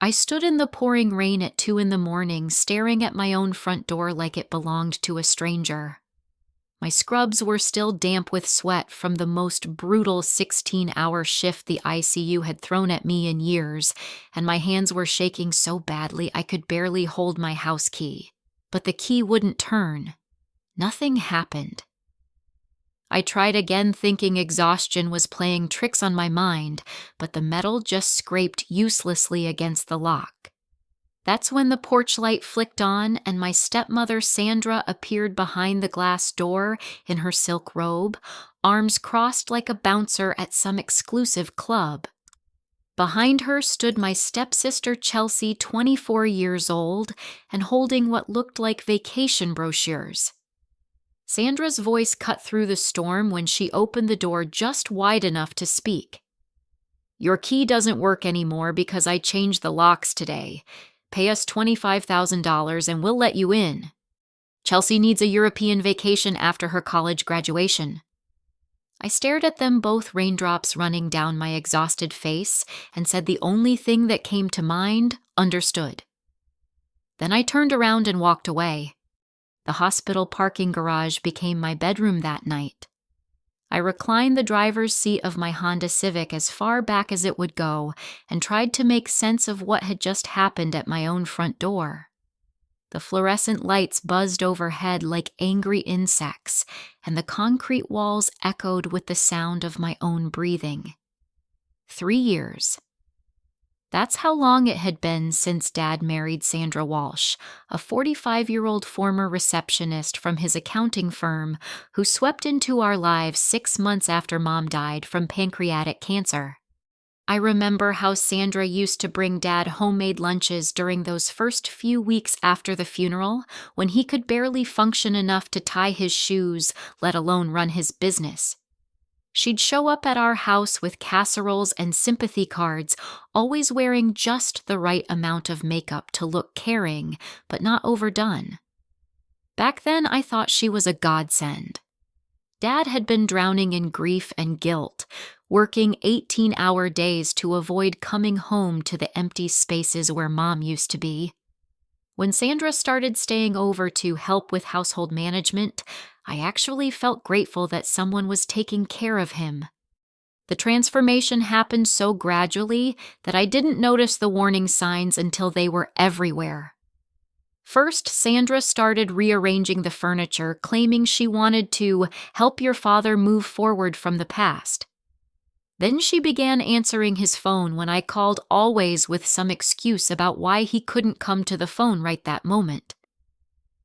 I stood in the pouring rain at 2 in the morning, staring at my own front door like it belonged to a stranger. My scrubs were still damp with sweat from the most brutal 16-hour shift the ICU had thrown at me in years, and my hands were shaking so badly I could barely hold my house key. But the key wouldn't turn. Nothing happened. I tried again, thinking exhaustion was playing tricks on my mind, but the metal just scraped uselessly against the lock. That's when the porch light flicked on and my stepmother Sandra appeared behind the glass door in her silk robe, arms crossed like a bouncer at some exclusive club. Behind her stood my stepsister Chelsea, 24 years old, and holding what looked like vacation brochures. Sandra's voice cut through the storm when she opened the door just wide enough to speak. "Your key doesn't work anymore because I changed the locks today. Pay us $25,000 and we'll let you in. Chelsea needs a European vacation after her college graduation." I stared at them, both, raindrops running down my exhausted face, and said the only thing that came to mind: understood. Then I turned around and walked away. The hospital parking garage became my bedroom that night. I reclined the driver's seat of my Honda Civic as far back as it would go and tried to make sense of what had just happened at my own front door. The fluorescent lights buzzed overhead like angry insects, and the concrete walls echoed with the sound of my own breathing. 3 years. That's how long it had been since Dad married Sandra Walsh, a 45-year-old former receptionist from his accounting firm who swept into our lives 6 months after Mom died from pancreatic cancer. I remember how Sandra used to bring Dad homemade lunches during those first few weeks after the funeral, when he could barely function enough to tie his shoes, let alone run his business. She'd show up at our house with casseroles and sympathy cards, always wearing just the right amount of makeup to look caring, but not overdone. Back then, I thought she was a godsend. Dad had been drowning in grief and guilt, working 18-hour days to avoid coming home to the empty spaces where Mom used to be. When Sandra started staying over to help with household management, I actually felt grateful that someone was taking care of him. The transformation happened so gradually that I didn't notice the warning signs until they were everywhere. First, Sandra started rearranging the furniture, claiming she wanted to help your father move forward from the past. Then she began answering his phone when I called, always with some excuse about why he couldn't come to the phone right that moment.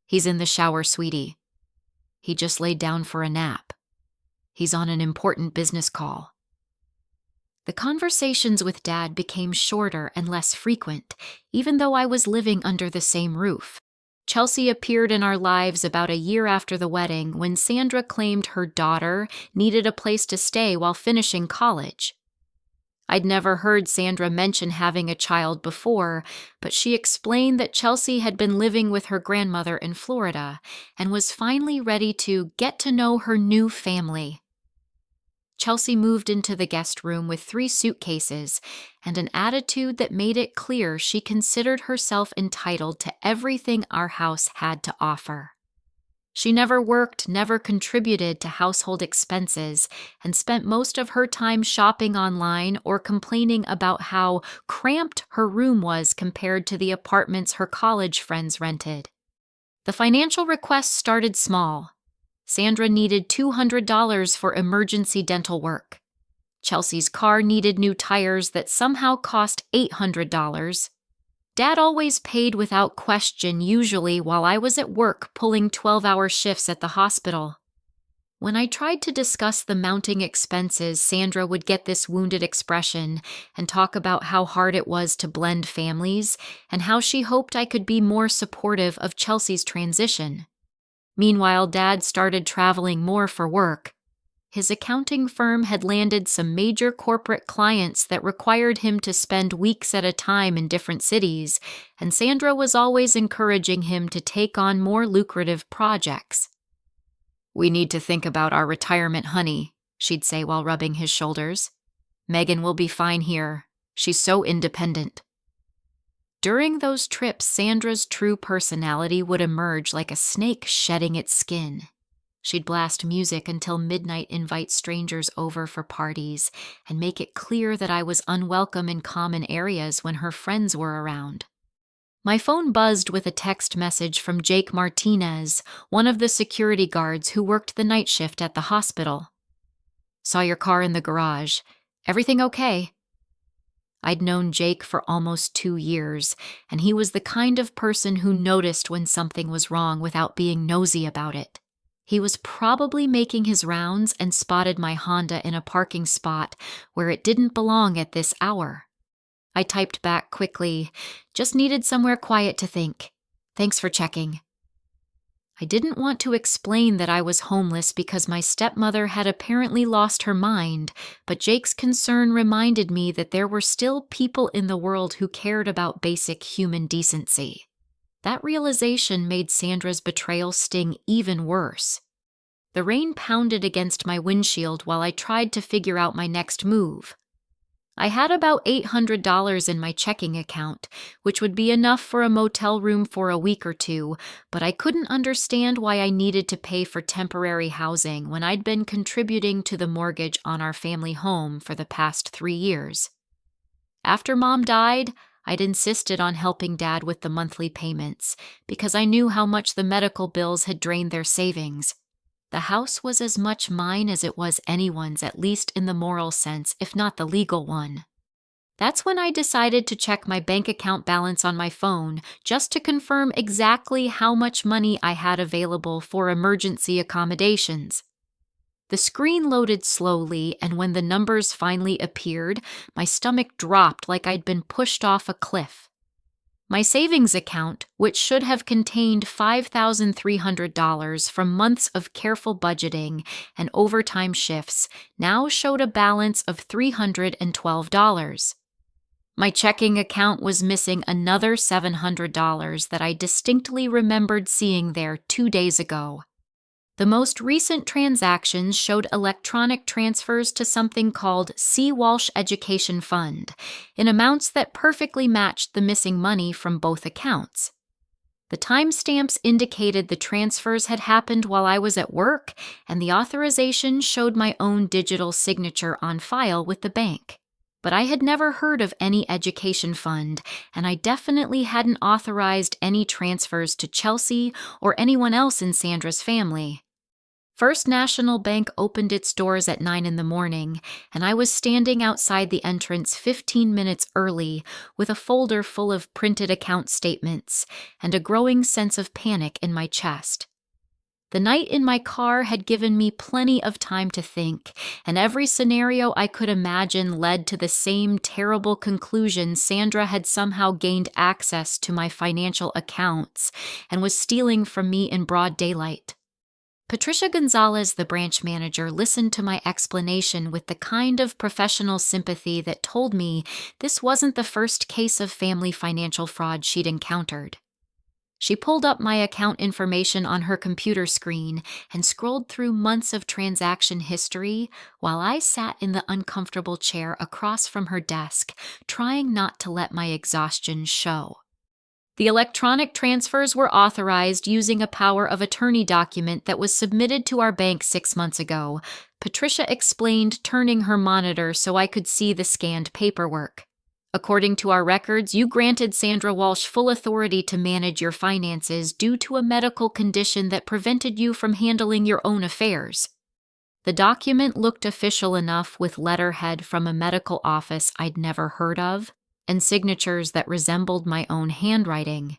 "He's in the shower, sweetie. He just laid down for a nap. He's on an important business call." The conversations with Dad became shorter and less frequent, even though I was living under the same roof. Chelsea appeared in our lives about a year after the wedding, when Sandra claimed her daughter needed a place to stay while finishing college. I'd never heard Sandra mention having a child before, but she explained that Chelsea had been living with her grandmother in Florida and was finally ready to get to know her new family. Chelsea moved into the guest room with 3 suitcases and an attitude that made it clear she considered herself entitled to everything our house had to offer. She never worked, never contributed to household expenses, and spent most of her time shopping online or complaining about how cramped her room was compared to the apartments her college friends rented. The financial requests started small. Sandra needed $200 for emergency dental work. Chelsea's car needed new tires that somehow cost $800. Dad always paid without question, usually while I was at work pulling 12-hour shifts at the hospital. When I tried to discuss the mounting expenses, Sandra would get this wounded expression and talk about how hard it was to blend families and how she hoped I could be more supportive of Chelsea's transition. Meanwhile, Dad started traveling more for work. His accounting firm had landed some major corporate clients that required him to spend weeks at a time in different cities, and Sandra was always encouraging him to take on more lucrative projects. "We need to think about our retirement, honey," she'd say while rubbing his shoulders. "Megan will be fine here. She's so independent." During those trips, Sandra's true personality would emerge like a snake shedding its skin. She'd blast music until midnight, invite strangers over for parties, and make it clear that I was unwelcome in common areas when her friends were around. My phone buzzed with a text message from Jake Martinez, one of the security guards who worked the night shift at the hospital. "Saw your car in the garage. Everything okay?" I'd known Jake for almost 2 years, and he was the kind of person who noticed when something was wrong without being nosy about it. He was probably making his rounds and spotted my Honda in a parking spot where it didn't belong at this hour. I typed back quickly, "Just needed somewhere quiet to think. Thanks for checking." I didn't want to explain that I was homeless because my stepmother had apparently lost her mind, but Jake's concern reminded me that there were still people in the world who cared about basic human decency. That realization made Sandra's betrayal sting even worse. The rain pounded against my windshield while I tried to figure out my next move. I had about $800 in my checking account, which would be enough for a motel room for a week or two, but I couldn't understand why I needed to pay for temporary housing when I'd been contributing to the mortgage on our family home for the past 3 years. After Mom died, I'd insisted on helping Dad with the monthly payments because I knew how much the medical bills had drained their savings. The house was as much mine as it was anyone's, at least in the moral sense, if not the legal one. That's when I decided to check my bank account balance on my phone just to confirm exactly how much money I had available for emergency accommodations. The screen loaded slowly, and when the numbers finally appeared, my stomach dropped like I'd been pushed off a cliff. My savings account, which should have contained $5,300 from months of careful budgeting and overtime shifts, now showed a balance of $312. My checking account was missing another $700 that I distinctly remembered seeing there 2 days ago. The most recent transactions showed electronic transfers to something called C. Walsh Education Fund, in amounts that perfectly matched the missing money from both accounts. The timestamps indicated the transfers had happened while I was at work, and the authorization showed my own digital signature on file with the bank. But I had never heard of any education fund, and I definitely hadn't authorized any transfers to Chelsea or anyone else in Sandra's family. First National Bank opened its doors at 9 in the morning, and I was standing outside the entrance 15 minutes early with a folder full of printed account statements and a growing sense of panic in my chest. The night in my car had given me plenty of time to think, and every scenario I could imagine led to the same terrible conclusion: Sandra had somehow gained access to my financial accounts and was stealing from me in broad daylight. Patricia Gonzalez, the branch manager, listened to my explanation with the kind of professional sympathy that told me this wasn't the first case of family financial fraud she'd encountered. She pulled up my account information on her computer screen and scrolled through months of transaction history while I sat in the uncomfortable chair across from her desk, trying not to let my exhaustion show. The electronic transfers were authorized using a power of attorney document that was submitted to our bank 6 months ago, Patricia explained, turning her monitor so I could see the scanned paperwork. According to our records, you granted Sandra Walsh full authority to manage your finances due to a medical condition that prevented you from handling your own affairs. The document looked official enough, with letterhead from a medical office I'd never heard of and signatures that resembled my own handwriting.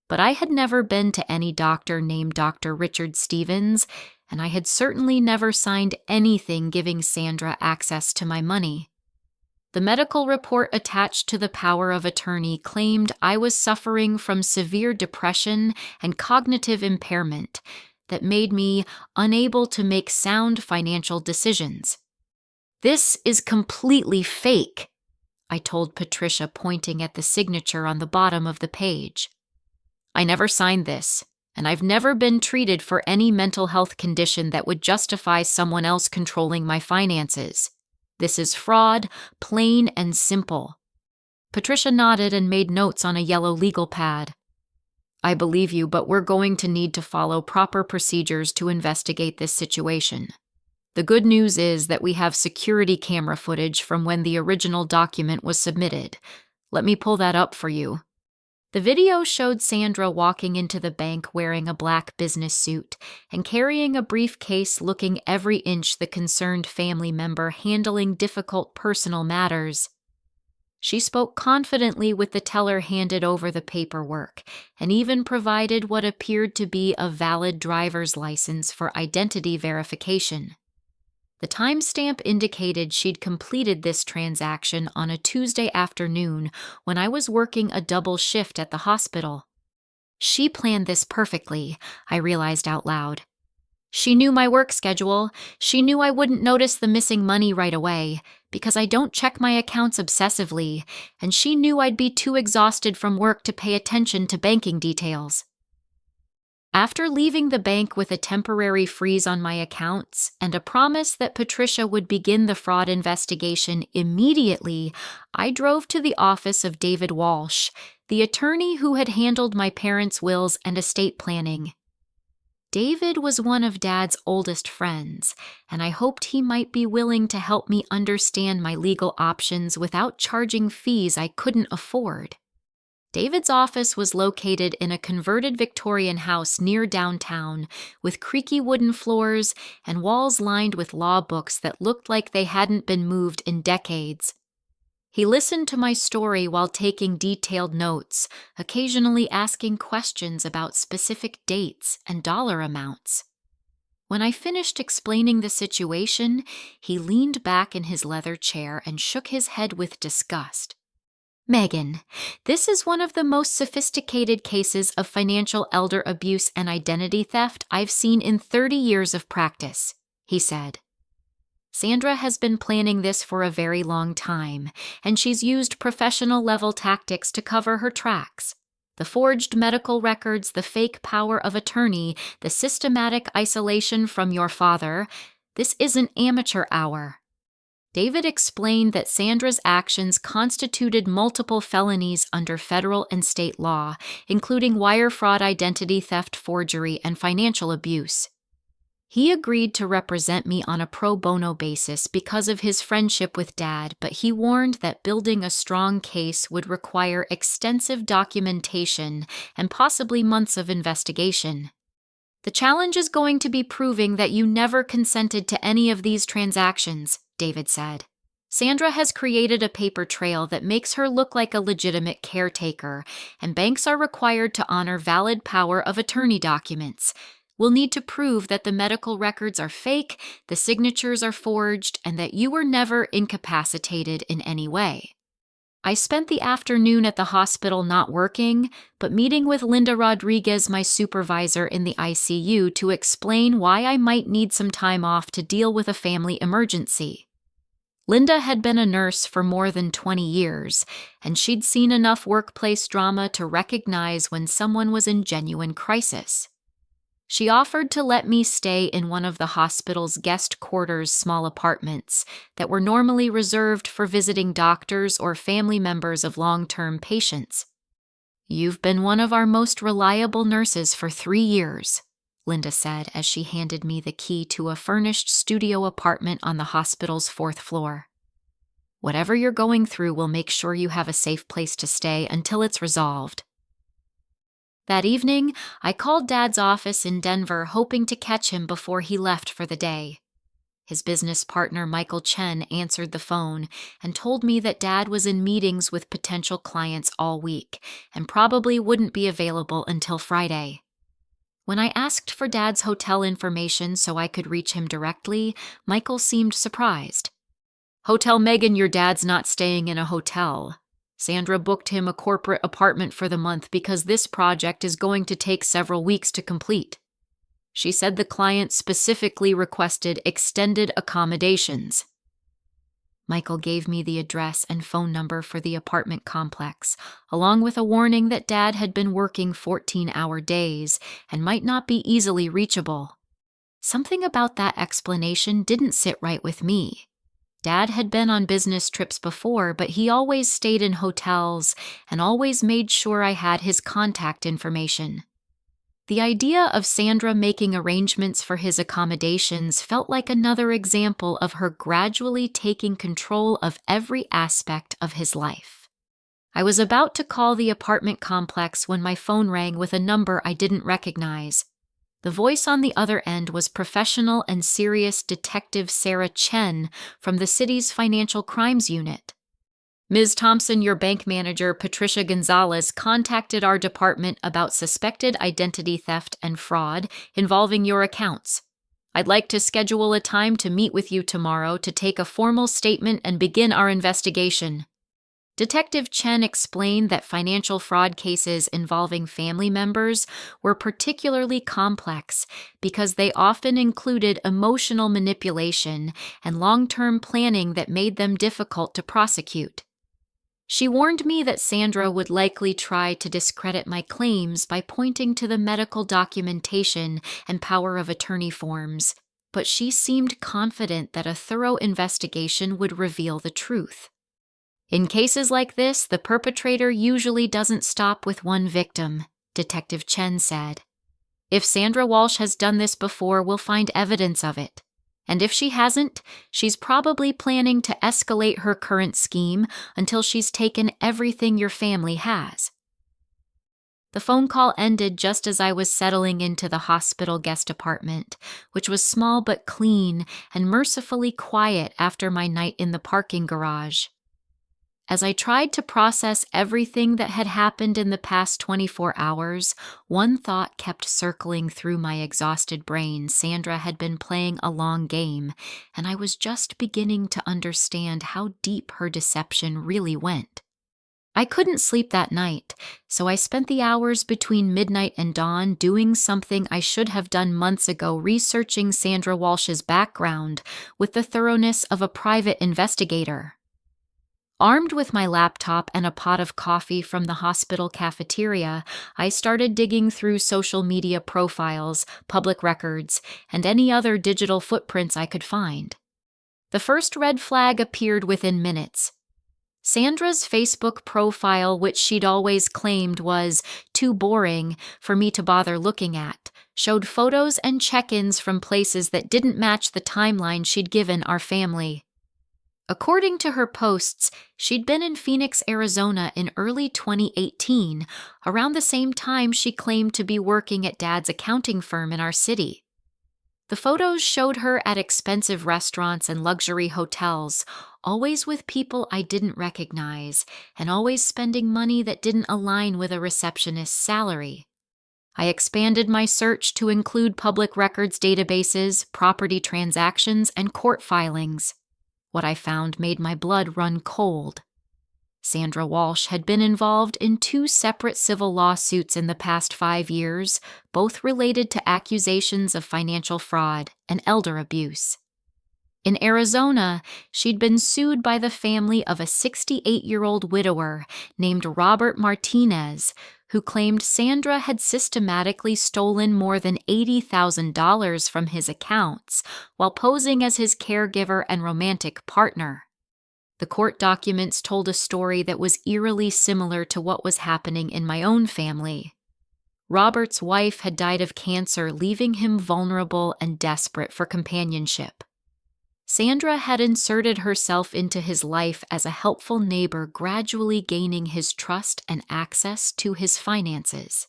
But I had never been to any doctor named Dr. Richard Stevens, and I had certainly never signed anything giving Sandra access to my money. The medical report attached to the power of attorney claimed I was suffering from severe depression and cognitive impairment that made me unable to make sound financial decisions. "This is completely fake," I told Patricia, pointing at the signature on the bottom of the page. "I never signed this, and I've never been treated for any mental health condition that would justify someone else controlling my finances. This is fraud, plain and simple." Patricia nodded and made notes on a yellow legal pad. I believe you, but we're going to need to follow proper procedures to investigate this situation. The good news is that we have security camera footage from when the original document was submitted. Let me pull that up for you. The video showed Sandra walking into the bank wearing a black business suit and carrying a briefcase, looking every inch the concerned family member handling difficult personal matters. She spoke confidently with the teller handed over the paperwork and even provided what appeared to be a valid driver's license for identity verification. The timestamp indicated she'd completed this transaction on a Tuesday afternoon when I was working a double shift at the hospital. She planned this perfectly, I realized out loud. She knew my work schedule. She knew I wouldn't notice the missing money right away, because I don't check my accounts obsessively, and she knew I'd be too exhausted from work to pay attention to banking details. After leaving the bank with a temporary freeze on my accounts and a promise that Patricia would begin the fraud investigation immediately, I drove to the office of David Walsh, the attorney who had handled my parents' wills and estate planning. David was one of Dad's oldest friends, and I hoped he might be willing to help me understand my legal options without charging fees I couldn't afford. David's office was located in a converted Victorian house near downtown, with creaky wooden floors and walls lined with law books that looked like they hadn't been moved in decades. He listened to my story while taking detailed notes, occasionally asking questions about specific dates and dollar amounts. When I finished explaining the situation, he leaned back in his leather chair and shook his head with disgust. Megan, this is one of the most sophisticated cases of financial elder abuse and identity theft I've seen in 30 years of practice, he said. Sandra has been planning this for a very long time, and she's used professional-level tactics to cover her tracks. The forged medical records, the fake power of attorney, the systematic isolation from your father. This isn't amateur hour. David explained that Sandra's actions constituted multiple felonies under federal and state law, including wire fraud, identity theft, forgery, and financial abuse. He agreed to represent me on a pro bono basis because of his friendship with Dad, but he warned that building a strong case would require extensive documentation and possibly months of investigation. The challenge is going to be proving that you never consented to any of these transactions, David said. Sandra has created a paper trail that makes her look like a legitimate caretaker, and banks are required to honor valid power of attorney documents. We'll need to prove that the medical records are fake, the signatures are forged, and that you were never incapacitated in any way. I spent the afternoon at the hospital not working, but meeting with Linda Rodriguez, my supervisor in the ICU, to explain why I might need some time off to deal with a family emergency. Linda had been a nurse for more than 20 years, and she'd seen enough workplace drama to recognize when someone was in genuine crisis. She offered to let me stay in one of the hospital's guest quarters small apartments that were normally reserved for visiting doctors or family members of long-term patients. You've been one of our most reliable nurses for 3 years, Linda said as she handed me the key to a furnished studio apartment on the hospital's 4th floor. Whatever you're going through, we'll make sure you have a safe place to stay until it's resolved. That evening, I called Dad's office in Denver, hoping to catch him before he left for the day. His business partner, Michael Chen, answered the phone and told me that Dad was in meetings with potential clients all week and probably wouldn't be available until Friday. When I asked for Dad's hotel information so I could reach him directly, Michael seemed surprised. Hotel Megan, your dad's not staying in a hotel. Sandra booked him a corporate apartment for the month because this project is going to take several weeks to complete. She said the client specifically requested extended accommodations. Michael gave me the address and phone number for the apartment complex, along with a warning that Dad had been working 14-hour days and might not be easily reachable. Something about that explanation didn't sit right with me. Dad had been on business trips before, but he always stayed in hotels and always made sure I had his contact information. The idea of Sandra making arrangements for his accommodations felt like another example of her gradually taking control of every aspect of his life. I was about to call the apartment complex when my phone rang with a number I didn't recognize. The voice on the other end was professional and serious Detective Sarah Chen from the city's Financial Crimes Unit. Ms. Thompson, your bank manager, Patricia Gonzalez, contacted our department about suspected identity theft and fraud involving your accounts. I'd like to schedule a time to meet with you tomorrow to take a formal statement and begin our investigation. Detective Chen explained that financial fraud cases involving family members were particularly complex because they often included emotional manipulation and long-term planning that made them difficult to prosecute. She warned me that Sandra would likely try to discredit my claims by pointing to the medical documentation and power of attorney forms, but she seemed confident that a thorough investigation would reveal the truth. In cases like this, the perpetrator usually doesn't stop with one victim, Detective Chen said. If Sandra Walsh has done this before, we'll find evidence of it. And if she hasn't, she's probably planning to escalate her current scheme until she's taken everything your family has. The phone call ended just as I was settling into the hospital guest apartment, which was small but clean and mercifully quiet after my night in the parking garage. As I tried to process everything that had happened in the past 24 hours, one thought kept circling through my exhausted brain. Sandra had been playing a long game, and I was just beginning to understand how deep her deception really went. I couldn't sleep that night, so I spent the hours between midnight and dawn doing something I should have done months ago, researching Sandra Walsh's background with the thoroughness of a private investigator. Armed with my laptop and a pot of coffee from the hospital cafeteria, I started digging through social media profiles, public records, and any other digital footprints I could find. The first red flag appeared within minutes. Sandra's Facebook profile, which she'd always claimed was too boring for me to bother looking at, showed photos and check-ins from places that didn't match the timeline she'd given our family. According to her posts, she'd been in Phoenix, Arizona in early 2018, around the same time she claimed to be working at Dad's accounting firm in our city. The photos showed her at expensive restaurants and luxury hotels, always with people I didn't recognize, and always spending money that didn't align with a receptionist's salary. I expanded my search to include public records databases, property transactions, and court filings. What I found made my blood run cold. Sandra Walsh had been involved in 2 separate civil lawsuits in the past 5 years, both related to accusations of financial fraud and elder abuse. In Arizona, she'd been sued by the family of a 68-year-old widower named Robert Martinez, who claimed Sandra had systematically stolen more than $80,000 from his accounts while posing as his caregiver and romantic partner. The court documents told a story that was eerily similar to what was happening in my own family. Robert's wife had died of cancer, leaving him vulnerable and desperate for companionship. Sandra had inserted herself into his life as a helpful neighbor, gradually gaining his trust and access to his finances.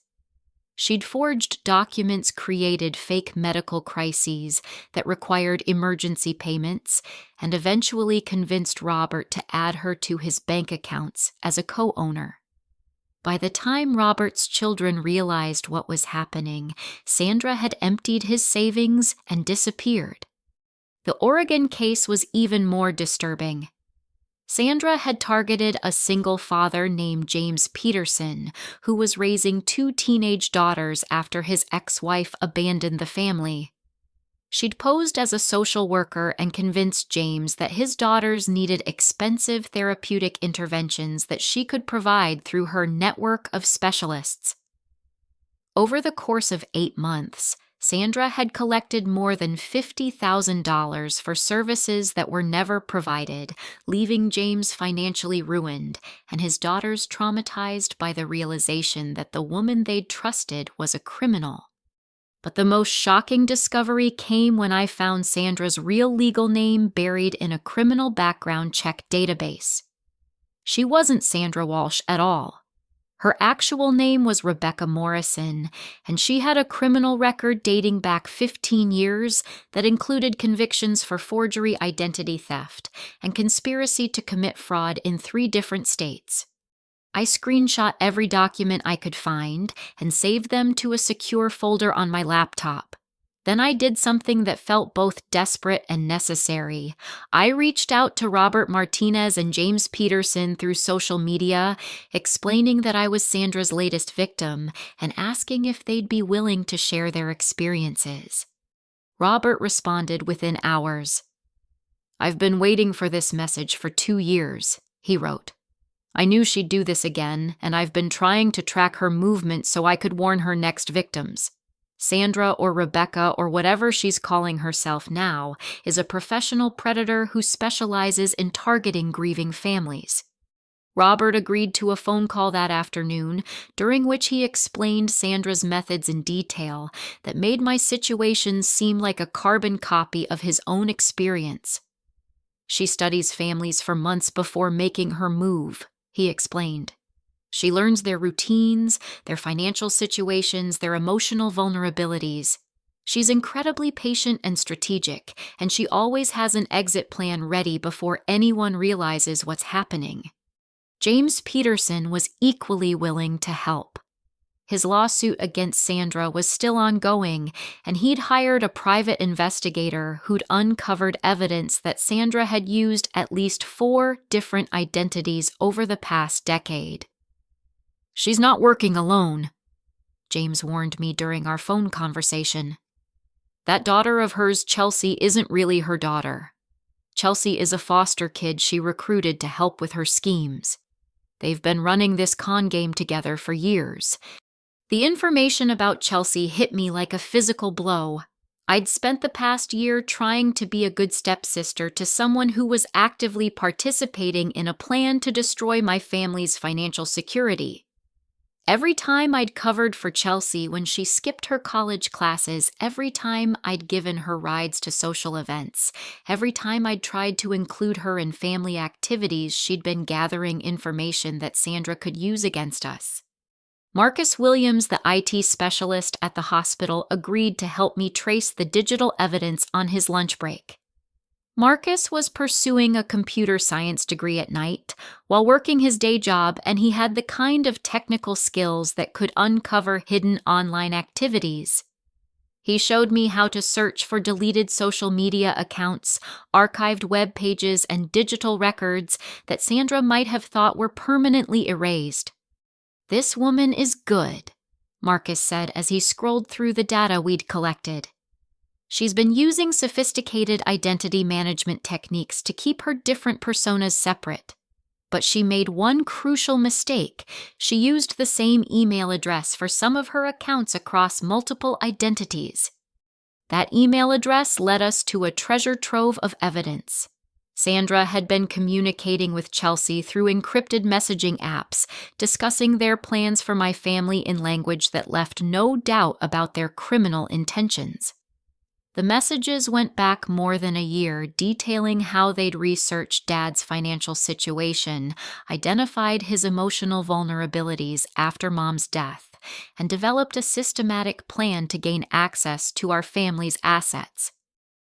She'd forged documents, created fake medical crises that required emergency payments, and eventually convinced Robert to add her to his bank accounts as a co-owner. By the time Robert's children realized what was happening, Sandra had emptied his savings and disappeared. The Oregon case was even more disturbing. Sandra had targeted a single father named James Peterson, who was raising 2 teenage daughters after his ex-wife abandoned the family. She'd posed as a social worker and convinced James that his daughters needed expensive therapeutic interventions that she could provide through her network of specialists. Over the course of 8 months, Sandra had collected more than $50,000 for services that were never provided, leaving James financially ruined and his daughters traumatized by the realization that the woman they'd trusted was a criminal. But the most shocking discovery came when I found Sandra's real legal name buried in a criminal background check database. She wasn't Sandra Walsh at all. Her actual name was Rebecca Morrison, and she had a criminal record dating back 15 years that included convictions for forgery identity theft and conspiracy to commit fraud in 3 different states. I screenshot every document I could find and saved them to a secure folder on my laptop. Then I did something that felt both desperate and necessary. I reached out to Robert Martinez and James Peterson through social media, explaining that I was Sandra's latest victim and asking if they'd be willing to share their experiences. Robert responded within hours. "I've been waiting for this message for 2 years," he wrote. "I knew she'd do this again, and I've been trying to track her movement so I could warn her next victims. Sandra or Rebecca or whatever she's calling herself now is a professional predator who specializes in targeting grieving families." Robert agreed to a phone call that afternoon, during which he explained Sandra's methods in detail that made my situation seem like a carbon copy of his own experience. "She studies families for months before making her move," he explained. "She learns their routines, their financial situations, their emotional vulnerabilities. She's incredibly patient and strategic, and she always has an exit plan ready before anyone realizes what's happening." James Peterson was equally willing to help. His lawsuit against Sandra was still ongoing, and he'd hired a private investigator who'd uncovered evidence that Sandra had used at least 4 different identities over the past decade. "She's not working alone," James warned me during our phone conversation. "That daughter of hers, Chelsea, isn't really her daughter. Chelsea is a foster kid she recruited to help with her schemes. They've been running this con game together for years." The information about Chelsea hit me like a physical blow. I'd spent the past year trying to be a good stepsister to someone who was actively participating in a plan to destroy my family's financial security. Every time I'd covered for Chelsea when she skipped her college classes, every time I'd given her rides to social events, every time I'd tried to include her in family activities, she'd been gathering information that Sandra could use against us. Marcus Williams, the IT specialist at the hospital, agreed to help me trace the digital evidence on his lunch break. Marcus was pursuing a computer science degree at night while working his day job, and he had the kind of technical skills that could uncover hidden online activities. He showed me how to search for deleted social media accounts, archived web pages, and digital records that Sandra might have thought were permanently erased. "This woman is good," Marcus said as he scrolled through the data we'd collected. "She's been using sophisticated identity management techniques to keep her different personas separate. But she made one crucial mistake. She used the same email address for some of her accounts across multiple identities. That email address led us to a treasure trove of evidence. Sandra had been communicating with Chelsea through encrypted messaging apps, discussing their plans for my family in language that left no doubt about their criminal intentions. The messages went back more than a year, detailing how they'd researched Dad's financial situation, identified his emotional vulnerabilities after Mom's death, and developed a systematic plan to gain access to our family's assets.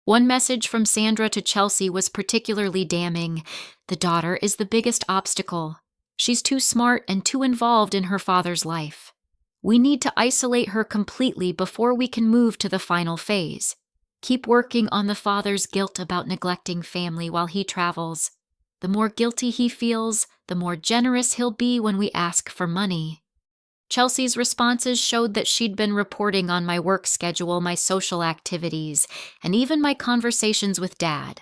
One message from Sandra to Chelsea was particularly damning. "The daughter is the biggest obstacle. She's too smart and too involved in her father's life. We need to isolate her completely before we can move to the final phase. Keep working on the father's guilt about neglecting family while he travels. The more guilty he feels, the more generous he'll be when we ask for money." Chelsea's responses showed that she'd been reporting on my work schedule, my social activities, and even my conversations with Dad.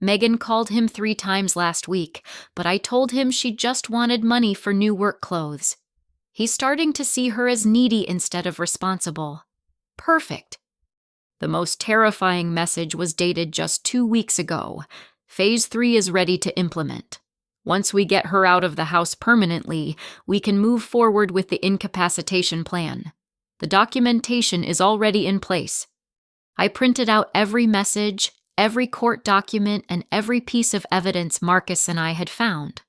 "Megan called him 3 times last week, but I told him she just wanted money for new work clothes. He's starting to see her as needy instead of responsible. Perfect. The most terrifying message was dated just 2 weeks ago. Phase 3 is ready to implement. Once we get her out of the house permanently, we can move forward with the incapacitation plan. The documentation is already in place. I printed out every message, every court document, and every piece of evidence Marcus and I had found.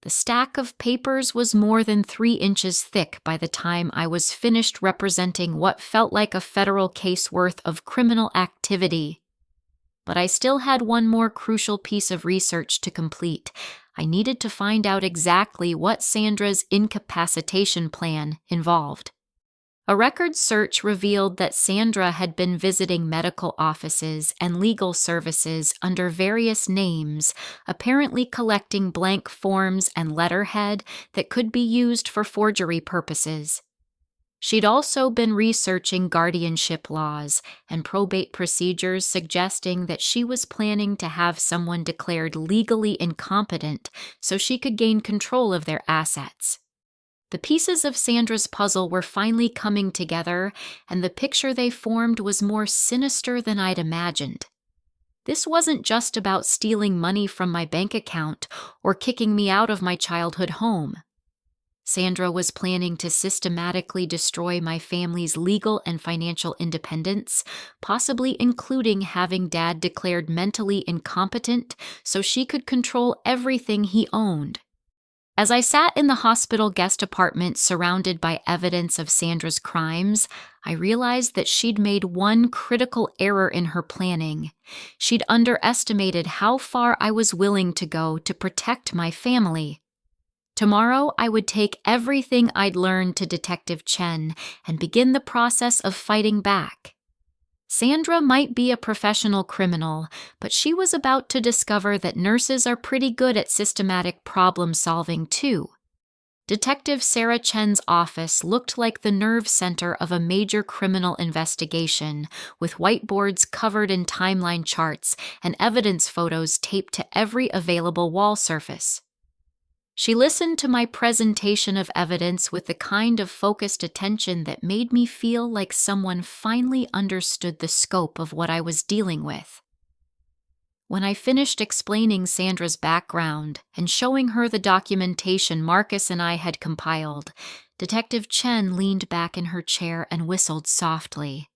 The stack of papers was more than 3 inches thick by the time I was finished representing what felt like a federal case worth of criminal activity. But I still had one more crucial piece of research to complete. I needed to find out exactly what Sandra's incapacitation plan involved. A record search revealed that Sandra had been visiting medical offices and legal services under various names, apparently collecting blank forms and letterhead that could be used for forgery purposes. She'd also been researching guardianship laws and probate procedures, suggesting that she was planning to have someone declared legally incompetent so she could gain control of their assets. The pieces of Sandra's puzzle were finally coming together, and the picture they formed was more sinister than I'd imagined. This wasn't just about stealing money from my bank account or kicking me out of my childhood home. Sandra was planning to systematically destroy my family's legal and financial independence, possibly including having Dad declared mentally incompetent so she could control everything he owned. As I sat in the hospital guest apartment surrounded by evidence of Sandra's crimes, I realized that she'd made one critical error in her planning. She'd underestimated how far I was willing to go to protect my family. Tomorrow, I would take everything I'd learned to Detective Chen and begin the process of fighting back. Sandra might be a professional criminal, but she was about to discover that nurses are pretty good at systematic problem-solving too. Detective Sarah Chen's office looked like the nerve center of a major criminal investigation, with whiteboards covered in timeline charts and evidence photos taped to every available wall surface. She listened to my presentation of evidence with the kind of focused attention that made me feel like someone finally understood the scope of what I was dealing with. When I finished explaining Sandra's background and showing her the documentation Marcus and I had compiled, Detective Chen leaned back in her chair and whistled softly.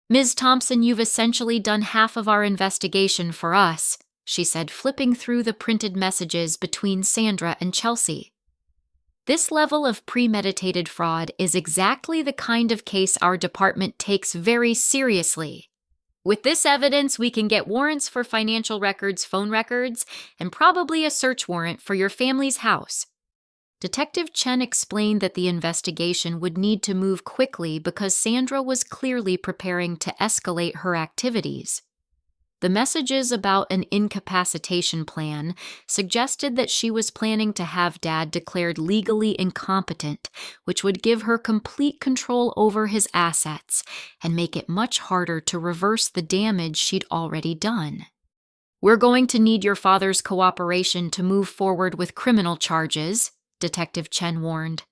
"Ms. Thompson, you've essentially done half of our investigation for us," she said, flipping through the printed messages between Sandra and Chelsea. "This level of premeditated fraud is exactly the kind of case our department takes very seriously. With this evidence, we can get warrants for financial records, phone records, and probably a search warrant for your family's house." Detective Chen explained that the investigation would need to move quickly because Sandra was clearly preparing to escalate her activities. The messages about an incapacitation plan suggested that she was planning to have Dad declared legally incompetent, which would give her complete control over his assets and make it much harder to reverse the damage she'd already done. "We're going to need your father's cooperation to move forward with criminal charges," Detective Chen warned.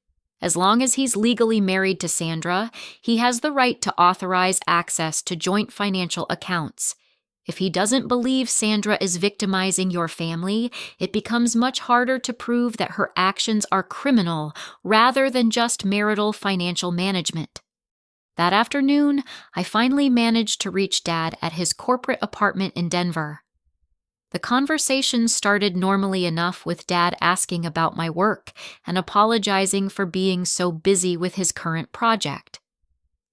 "As long as he's legally married to Sandra, he has the right to authorize access to joint financial accounts. If he doesn't believe Sandra is victimizing your family, it becomes much harder to prove that her actions are criminal rather than just marital financial management." That afternoon, I finally managed to reach Dad at his corporate apartment in Denver. The conversation started normally enough with Dad asking about my work and apologizing for being so busy with his current project.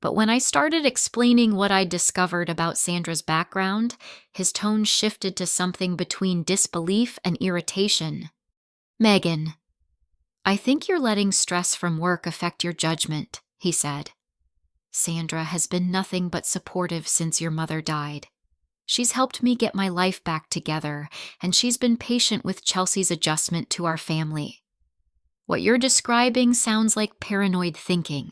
But when I started explaining what I'd discovered about Sandra's background, his tone shifted to something between disbelief and irritation. "Megan, I think you're letting stress from work affect your judgment," he said. "Sandra has been nothing but supportive since your mother died. She's helped me get my life back together, and she's been patient with Chelsea's adjustment to our family. What you're describing sounds like paranoid thinking."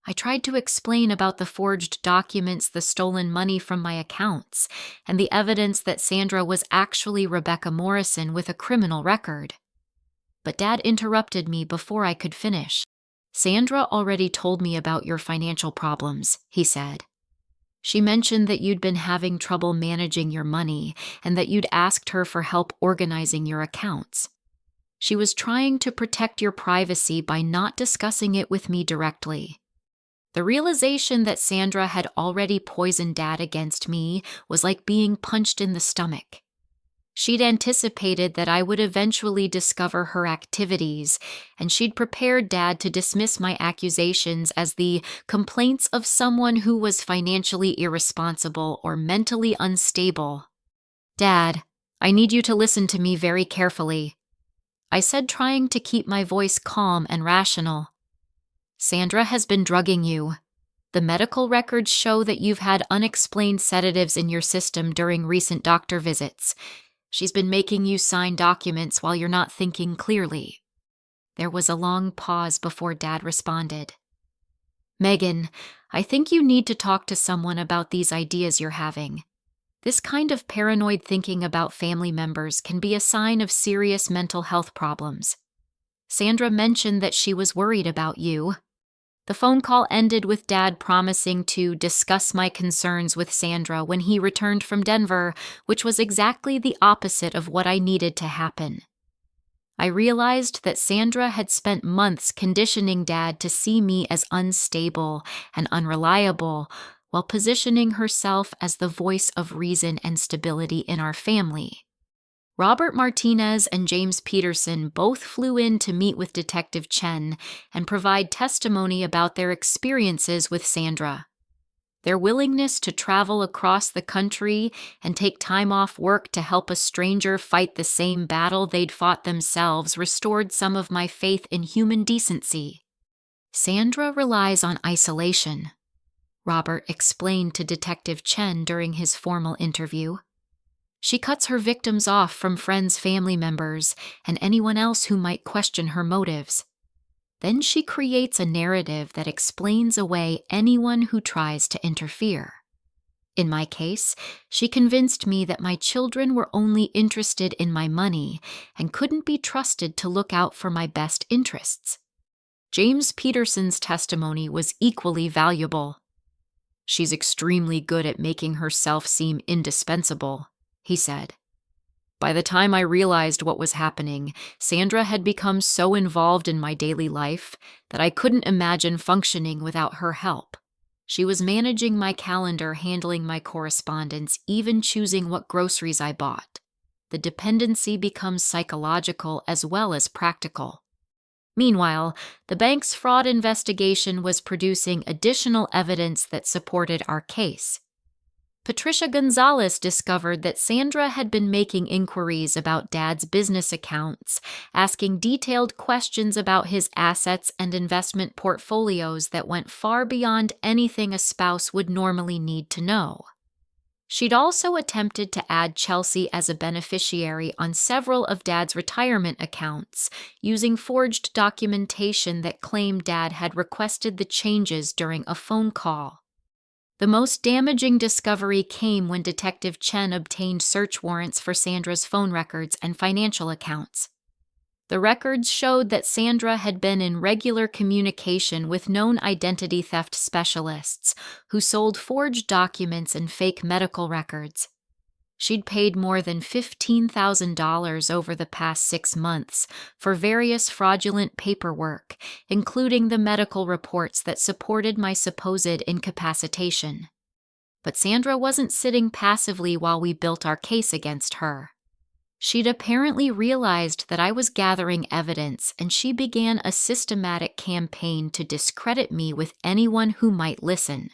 I tried to explain about the forged documents, the stolen money from my accounts, and the evidence that Sandra was actually Rebecca Morrison with a criminal record. But Dad interrupted me before I could finish. Sandra already told me about your financial problems, he said. She mentioned that you'd been having trouble managing your money and that you'd asked her for help organizing your accounts. She was trying to protect your privacy by not discussing it with me directly. The realization that Sandra had already poisoned Dad against me was like being punched in the stomach. She'd anticipated that I would eventually discover her activities, and she'd prepared Dad to dismiss my accusations as the complaints of someone who was financially irresponsible or mentally unstable. "Dad, I need you to listen to me very carefully," I said, trying to keep my voice calm and rational. "Sandra has been drugging you. The medical records show that you've had unexplained sedatives in your system during recent doctor visits. She's been making you sign documents while you're not thinking clearly." There was a long pause before Dad responded. "Megan, I think you need to talk to someone about these ideas you're having. This kind of paranoid thinking about family members can be a sign of serious mental health problems. Sandra mentioned that she was worried about you." The phone call ended with Dad promising to discuss my concerns with Sandra when he returned from Denver, which was exactly the opposite of what I needed to happen. I realized that Sandra had spent months conditioning Dad to see me as unstable and unreliable, while positioning herself as the voice of reason and stability in our family. Robert Martinez and James Peterson both flew in to meet with Detective Chen and provide testimony about their experiences with Sandra. Their willingness to travel across the country and take time off work to help a stranger fight the same battle they'd fought themselves restored some of my faith in human decency. "Sandra relies on isolation," Robert explained to Detective Chen during his formal interview. "She cuts her victims off from friends, family members, and anyone else who might question her motives. Then she creates a narrative that explains away anyone who tries to interfere. In my case, she convinced me that my children were only interested in my money and couldn't be trusted to look out for my best interests." James Peterson's testimony was equally valuable. "She's extremely good at making herself seem indispensable," he said. "By the time I realized what was happening, Sandra had become so involved in my daily life that I couldn't imagine functioning without her help. She was managing my calendar, handling my correspondence, even choosing what groceries I bought. The dependency becomes psychological as well as practical." Meanwhile, the bank's fraud investigation was producing additional evidence that supported our case. Patricia Gonzalez discovered that Sandra had been making inquiries about Dad's business accounts, asking detailed questions about his assets and investment portfolios that went far beyond anything a spouse would normally need to know. She'd also attempted to add Chelsea as a beneficiary on several of Dad's retirement accounts, using forged documentation that claimed Dad had requested the changes during a phone call. The most damaging discovery came when Detective Chen obtained search warrants for Sandra's phone records and financial accounts. The records showed that Sandra had been in regular communication with known identity theft specialists who sold forged documents and fake medical records. She'd paid more than $15,000 over the past 6 months for various fraudulent paperwork, including the medical reports that supported my supposed incapacitation. But Sandra wasn't sitting passively while we built our case against her. She'd apparently realized that I was gathering evidence, and she began a systematic campaign to discredit me with anyone who might listen.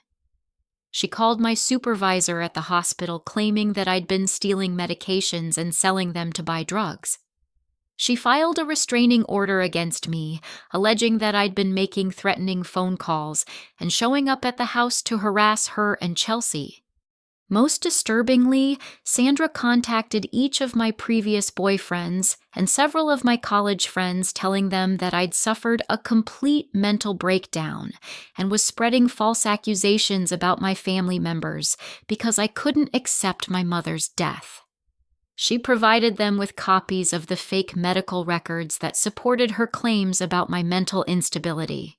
She called my supervisor at the hospital, claiming that I'd been stealing medications and selling them to buy drugs. She filed a restraining order against me, alleging that I'd been making threatening phone calls and showing up at the house to harass her and Chelsea. Most disturbingly, Sandra contacted each of my previous boyfriends and several of my college friends, telling them that I'd suffered a complete mental breakdown and was spreading false accusations about my family members because I couldn't accept my mother's death. She provided them with copies of the fake medical records that supported her claims about my mental instability.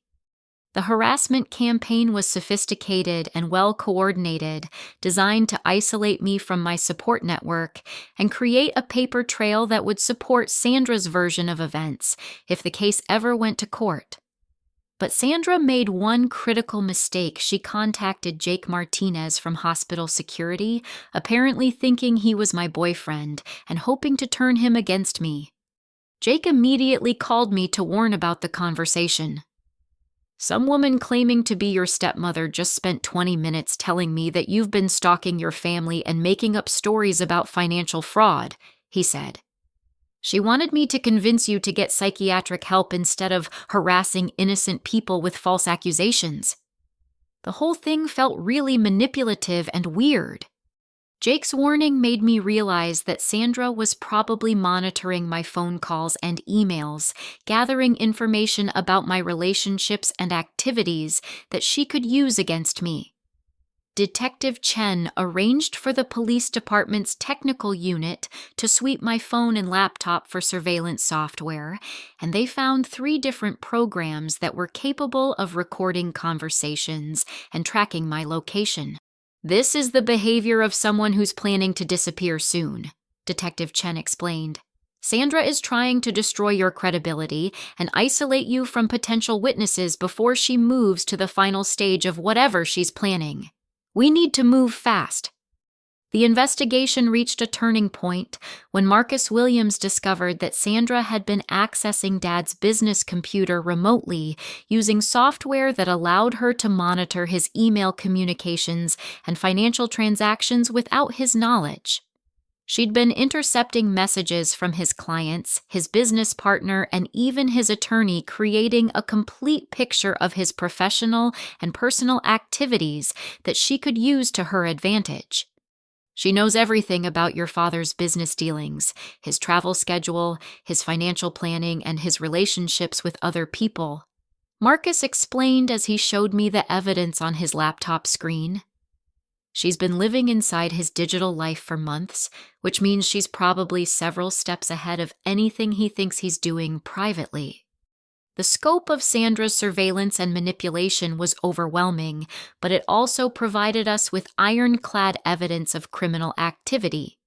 The harassment campaign was sophisticated and well coordinated, designed to isolate me from my support network and create a paper trail that would support Sandra's version of events if the case ever went to court. But Sandra made one critical mistake. She contacted Jake Martinez from hospital security, apparently thinking he was my boyfriend and hoping to turn him against me. Jake immediately called me to warn about the conversation. "Some woman claiming to be your stepmother just spent 20 minutes telling me that you've been stalking your family and making up stories about financial fraud," he said. "She wanted me to convince you to get psychiatric help instead of harassing innocent people with false accusations." The whole thing felt really manipulative and weird. Jake's warning made me realize that Sandra was probably monitoring my phone calls and emails, gathering information about my relationships and activities that she could use against me. Detective Chen arranged for the police department's technical unit to sweep my phone and laptop for surveillance software, and they found 3 different programs that were capable of recording conversations and tracking my location. "This is the behavior of someone who's planning to disappear soon," Detective Chen explained. "Sandra is trying to destroy your credibility and isolate you from potential witnesses before she moves to the final stage of whatever she's planning. We need to move fast." The investigation reached a turning point when Marcus Williams discovered that Sandra had been accessing Dad's business computer remotely using software that allowed her to monitor his email communications and financial transactions without his knowledge. She'd been intercepting messages from his clients, his business partner, and even his attorney, creating a complete picture of his professional and personal activities that she could use to her advantage. "She knows everything about your father's business dealings, his travel schedule, his financial planning, and his relationships with other people," Marcus explained as he showed me the evidence on his laptop screen. "She's been living inside his digital life for months, which means she's probably several steps ahead of anything he thinks he's doing privately." The scope of Sandra's surveillance and manipulation was overwhelming, but it also provided us with ironclad evidence of criminal activity.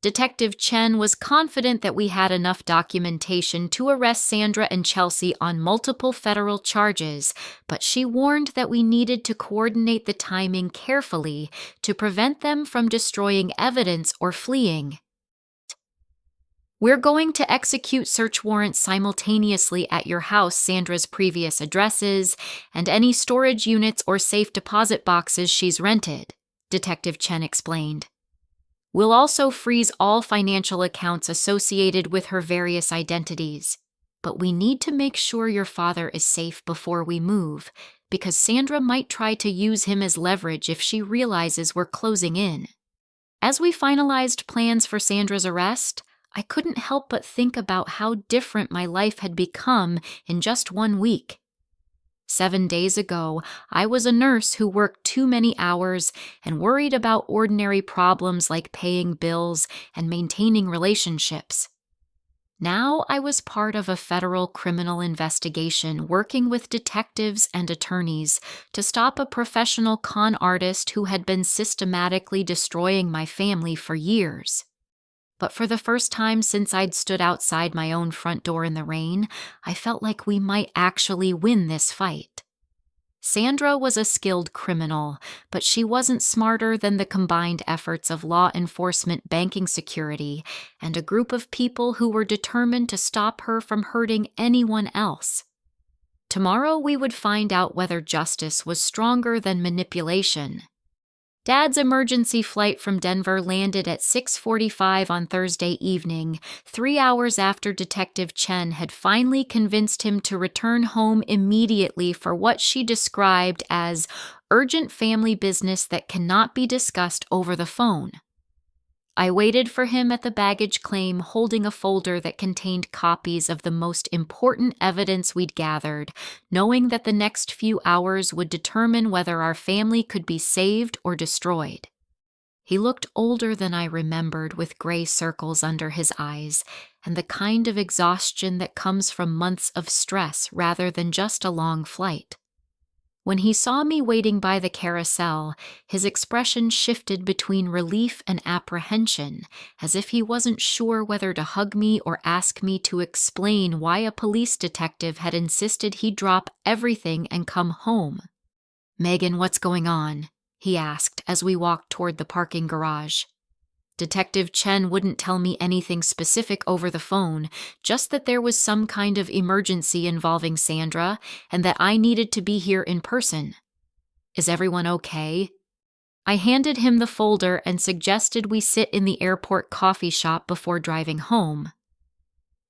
Detective Chen was confident that we had enough documentation to arrest Sandra and Chelsea on multiple federal charges, but she warned that we needed to coordinate the timing carefully to prevent them from destroying evidence or fleeing. "We're going to execute search warrants simultaneously at your house, Sandra's previous addresses, and any storage units or safe deposit boxes she's rented," Detective Chen explained. "We'll also freeze all financial accounts associated with her various identities. But we need to make sure your father is safe before we move, because Sandra might try to use him as leverage if she realizes we're closing in." As we finalized plans for Sandra's arrest, I couldn't help but think about how different my life had become in just 1 week. 7 days ago, I was a nurse who worked too many hours and worried about ordinary problems like paying bills and maintaining relationships. Now I was part of a federal criminal investigation working with detectives and attorneys to stop a professional con artist who had been systematically destroying my family for years. But for the first time since I'd stood outside my own front door in the rain, I felt like we might actually win this fight. Sandra was a skilled criminal, but she wasn't smarter than the combined efforts of law enforcement, banking security, and a group of people who were determined to stop her from hurting anyone else. Tomorrow we would find out whether justice was stronger than manipulation. Dad's emergency flight from Denver landed at 6:45 on Thursday evening, 3 hours after Detective Chen had finally convinced him to return home immediately for what she described as urgent family business that cannot be discussed over the phone. I waited for him at the baggage claim holding a folder that contained copies of the most important evidence we'd gathered, knowing that the next few hours would determine whether our family could be saved or destroyed. He looked older than I remembered, with gray circles under his eyes, and the kind of exhaustion that comes from months of stress rather than just a long flight. When he saw me waiting by the carousel, his expression shifted between relief and apprehension, as if he wasn't sure whether to hug me or ask me to explain why a police detective had insisted he drop everything and come home. "Megan, what's going on?" he asked as we walked toward the parking garage. Detective Chen wouldn't tell me anything specific over the phone, just that there was some kind of emergency involving Sandra and that I needed to be here in person. "Is everyone okay?" I handed him the folder and suggested we sit in the airport coffee shop before driving home.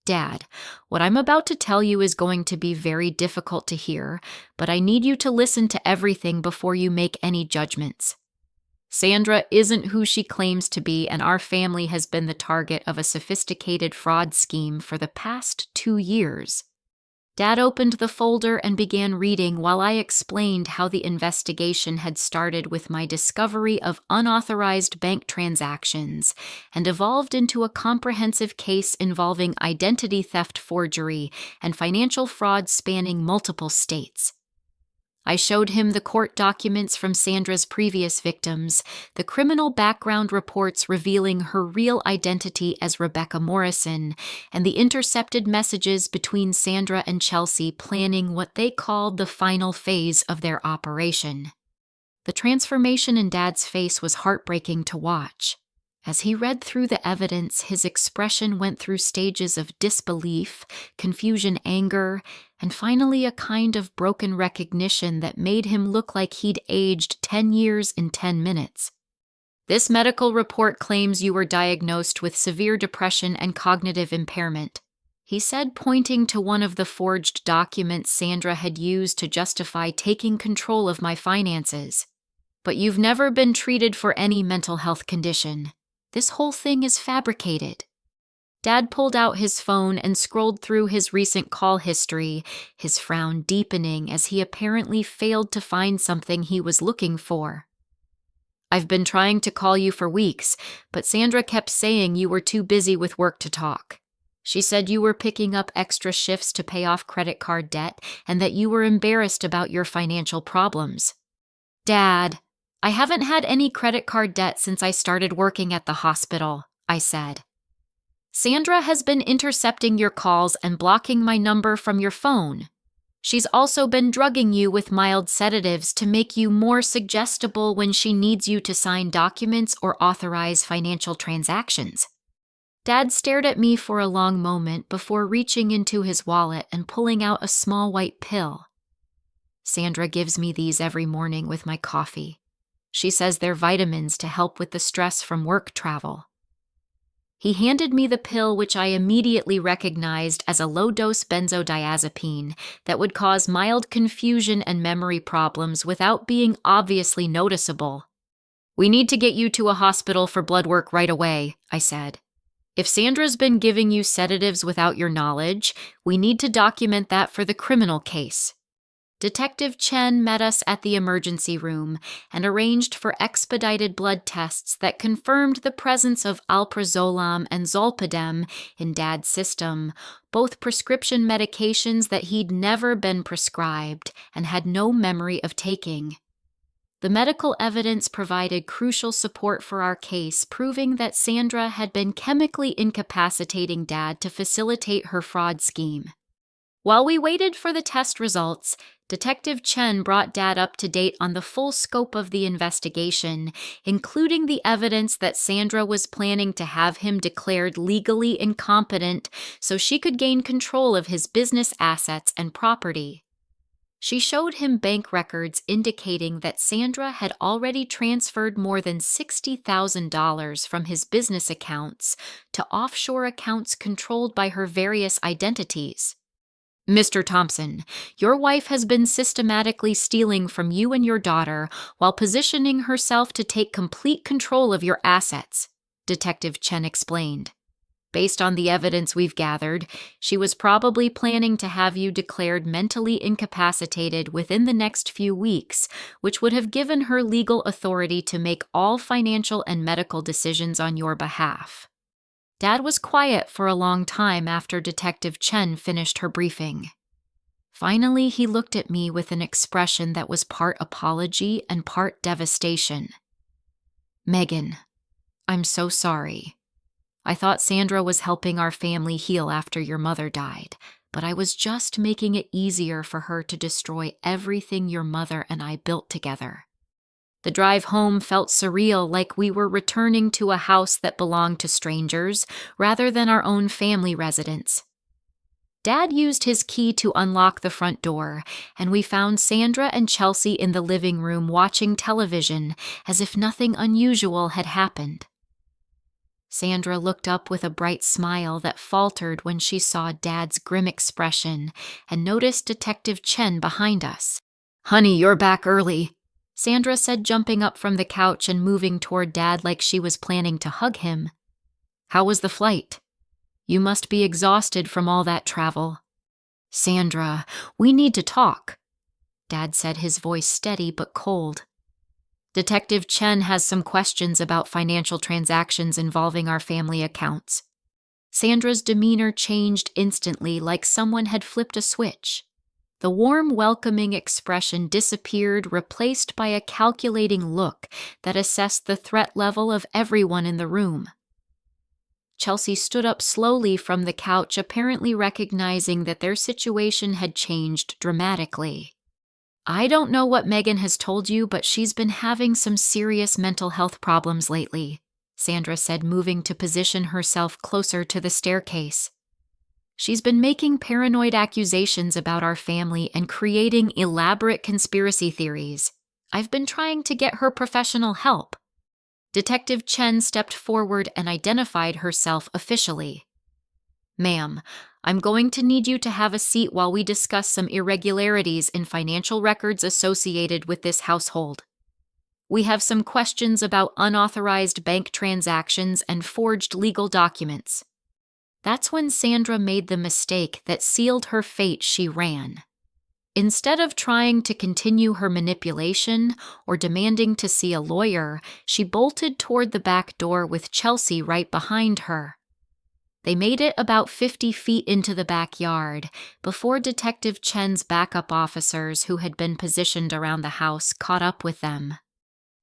"Dad, what I'm about to tell you is going to be very difficult to hear, but I need you to listen to everything before you make any judgments. Sandra isn't who she claims to be, and our family has been the target of a sophisticated fraud scheme for the past 2 years. Dad opened the folder and began reading while I explained how the investigation had started with my discovery of unauthorized bank transactions and evolved into a comprehensive case involving identity theft forgery and financial fraud spanning multiple states. I showed him the court documents from Sandra's previous victims, the criminal background reports revealing her real identity as Rebecca Morrison, and the intercepted messages between Sandra and Chelsea planning what they called the final phase of their operation. The transformation in Dad's face was heartbreaking to watch. As he read through the evidence, his expression went through stages of disbelief, confusion, anger, and finally a kind of broken recognition that made him look like he'd aged 10 years in 10 minutes. "This medical report claims you were diagnosed with severe depression and cognitive impairment," he said, pointing to one of the forged documents Sandra had used to justify taking control of my finances. "But you've never been treated for any mental health condition. This whole thing is fabricated." Dad pulled out his phone and scrolled through his recent call history, his frown deepening as he apparently failed to find something he was looking for. "I've been trying to call you for weeks, but Sandra kept saying you were too busy with work to talk. She said you were picking up extra shifts to pay off credit card debt and that you were embarrassed about your financial problems." "Dad, I haven't had any credit card debt since I started working at the hospital," I said. "Sandra has been intercepting your calls and blocking my number from your phone. She's also been drugging you with mild sedatives to make you more suggestible when she needs you to sign documents or authorize financial transactions." Dad stared at me for a long moment before reaching into his wallet and pulling out a small white pill. "Sandra gives me these every morning with my coffee. She says they're vitamins to help with the stress from work travel." He handed me the pill, which I immediately recognized as a low-dose benzodiazepine that would cause mild confusion and memory problems without being obviously noticeable. "We need to get you to a hospital for blood work right away," I said. "If Sandra's been giving you sedatives without your knowledge, we need to document that for the criminal case." Detective Chen met us at the emergency room and arranged for expedited blood tests that confirmed the presence of alprazolam and zolpidem in Dad's system, both prescription medications that he'd never been prescribed and had no memory of taking. The medical evidence provided crucial support for our case, proving that Sandra had been chemically incapacitating Dad to facilitate her fraud scheme. While we waited for the test results, Detective Chen brought Dad up to date on the full scope of the investigation, including the evidence that Sandra was planning to have him declared legally incompetent so she could gain control of his business assets and property. She showed him bank records indicating that Sandra had already transferred more than $60,000 from his business accounts to offshore accounts controlled by her various identities. "Mr. Thompson, your wife has been systematically stealing from you and your daughter while positioning herself to take complete control of your assets," Detective Chen explained. "Based on the evidence we've gathered, she was probably planning to have you declared mentally incapacitated within the next few weeks, which would have given her legal authority to make all financial and medical decisions on your behalf." Dad was quiet for a long time after Detective Chen finished her briefing. Finally, he looked at me with an expression that was part apology and part devastation. "Megan, I'm so sorry. I thought Sandra was helping our family heal after your mother died, but I was just making it easier for her to destroy everything your mother and I built together. The drive home felt surreal, like we were returning to a house that belonged to strangers rather than our own family residence. Dad used his key to unlock the front door, and we found Sandra and Chelsea in the living room watching television as if nothing unusual had happened. Sandra looked up with a bright smile that faltered when she saw Dad's grim expression and noticed Detective Chen behind us. "Honey, you're back early," Sandra said, jumping up from the couch and moving toward Dad like she was planning to hug him. "How was the flight? You must be exhausted from all that travel." "Sandra, we need to talk," Dad said, his voice steady but cold. "Detective Chen has some questions about financial transactions involving our family accounts." Sandra's demeanor changed instantly, like someone had flipped a switch. The warm, welcoming expression disappeared, replaced by a calculating look that assessed the threat level of everyone in the room. Chelsea stood up slowly from the couch, apparently recognizing that their situation had changed dramatically. "I don't know what Megan has told you, but she's been having some serious mental health problems lately," Sandra said, moving to position herself closer to the staircase. "She's been making paranoid accusations about our family and creating elaborate conspiracy theories. I've been trying to get her professional help." Detective Chen stepped forward and identified herself officially. "Ma'am, I'm going to need you to have a seat while we discuss some irregularities in financial records associated with this household. We have some questions about unauthorized bank transactions and forged legal documents." That's when Sandra made the mistake that sealed her fate. She ran. Instead of trying to continue her manipulation or demanding to see a lawyer, she bolted toward the back door with Chelsea right behind her. They made it about 50 feet into the backyard before Detective Chen's backup officers, who had been positioned around the house, caught up with them.